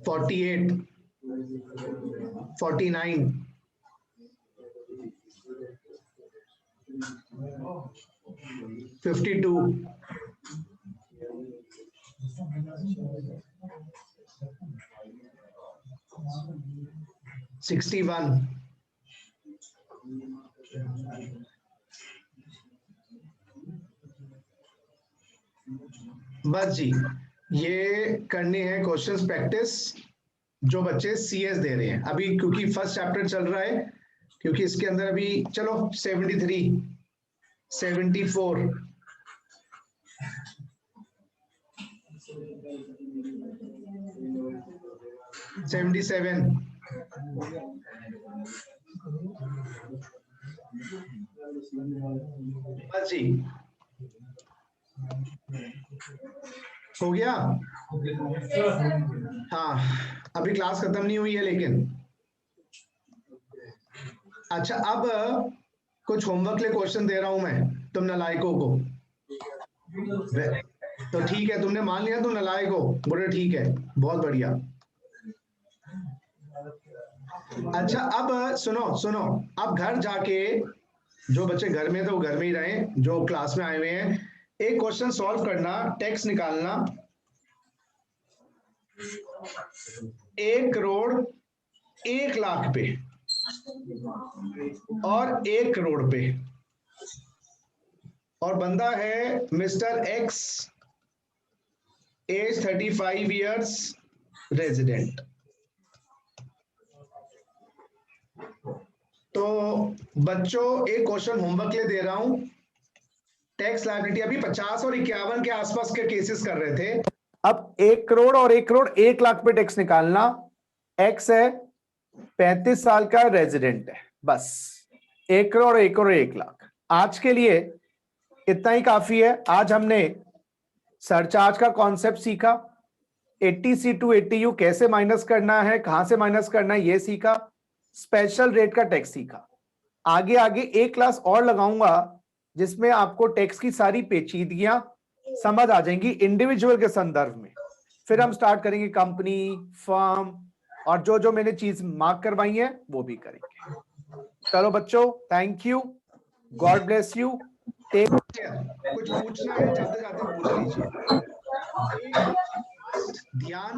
$48, $49, $52, $61, बस जी। ये करनी है क्वेश्चंस प्रैक्टिस जो बच्चे सीएस दे रहे हैं अभी, क्योंकि फर्स्ट चैप्टर चल रहा है, क्योंकि इसके अंदर अभी चलो 73, 74, 77, बस जी, हो गया। हाँ, अभी क्लास खत्म नहीं हुई है लेकिन। अच्छा, अब कुछ होमवर्क के क्वेश्चन दे रहा हूं मैं तुम नालायकों को। तो ठीक है, तुमने मान लिया तुम नालायक हो, बोले ठीक है, बहुत बढ़िया। अच्छा, अब सुनो सुनो, अब घर जाके जो बच्चे घर में थे वो घर में ही रहे, जो क्लास में आए हुए हैं एक क्वेश्चन सॉल्व करना, टेक्स्ट निकालना। 1 करोड़ 1 लाख पे और 1 करोड़ पे, और बंदा है mister X, age 35 years, resident. तो बच्चों एक क्वेश्चन होमवर्क के लिए दे रहा हूं। टैक्स लायबिलिटी अभी 50 और 51 के आसपास के केसेस कर रहे थे। अब 1 करोड़ और 1 करोड़ 1 लाख पे टैक्स निकालना। एक्स है 35 साल का, रेजिडेंट है, बस 1 करोड़ 1 करोड़ 1 लाख। आज के लिए इतना ही काफी है। आज हमने सरचार्ज का कॉन्सेप्ट सीखा, 80C टू 80U कैसे माइनस करना है, कहां से माइनस करना है ये सीखा, स्पेशल रेट का टैक्स सीखा। आगे आगे एक क्लास और लगाऊंगा जिसमें आपको टैक्स की सारी पेचीदगियां समझ आ जाएंगी इंडिविजुअल के संदर्भ में। फिर हम स्टार्ट करेंगे कंपनी, फर्म, और जो जो मैंने चीज मार्क करवाई है वो भी करेंगे। चलो बच्चों, thank you, God bless you. कुछ पूछना है जाते जाते पूछ लीजिए। ध्यान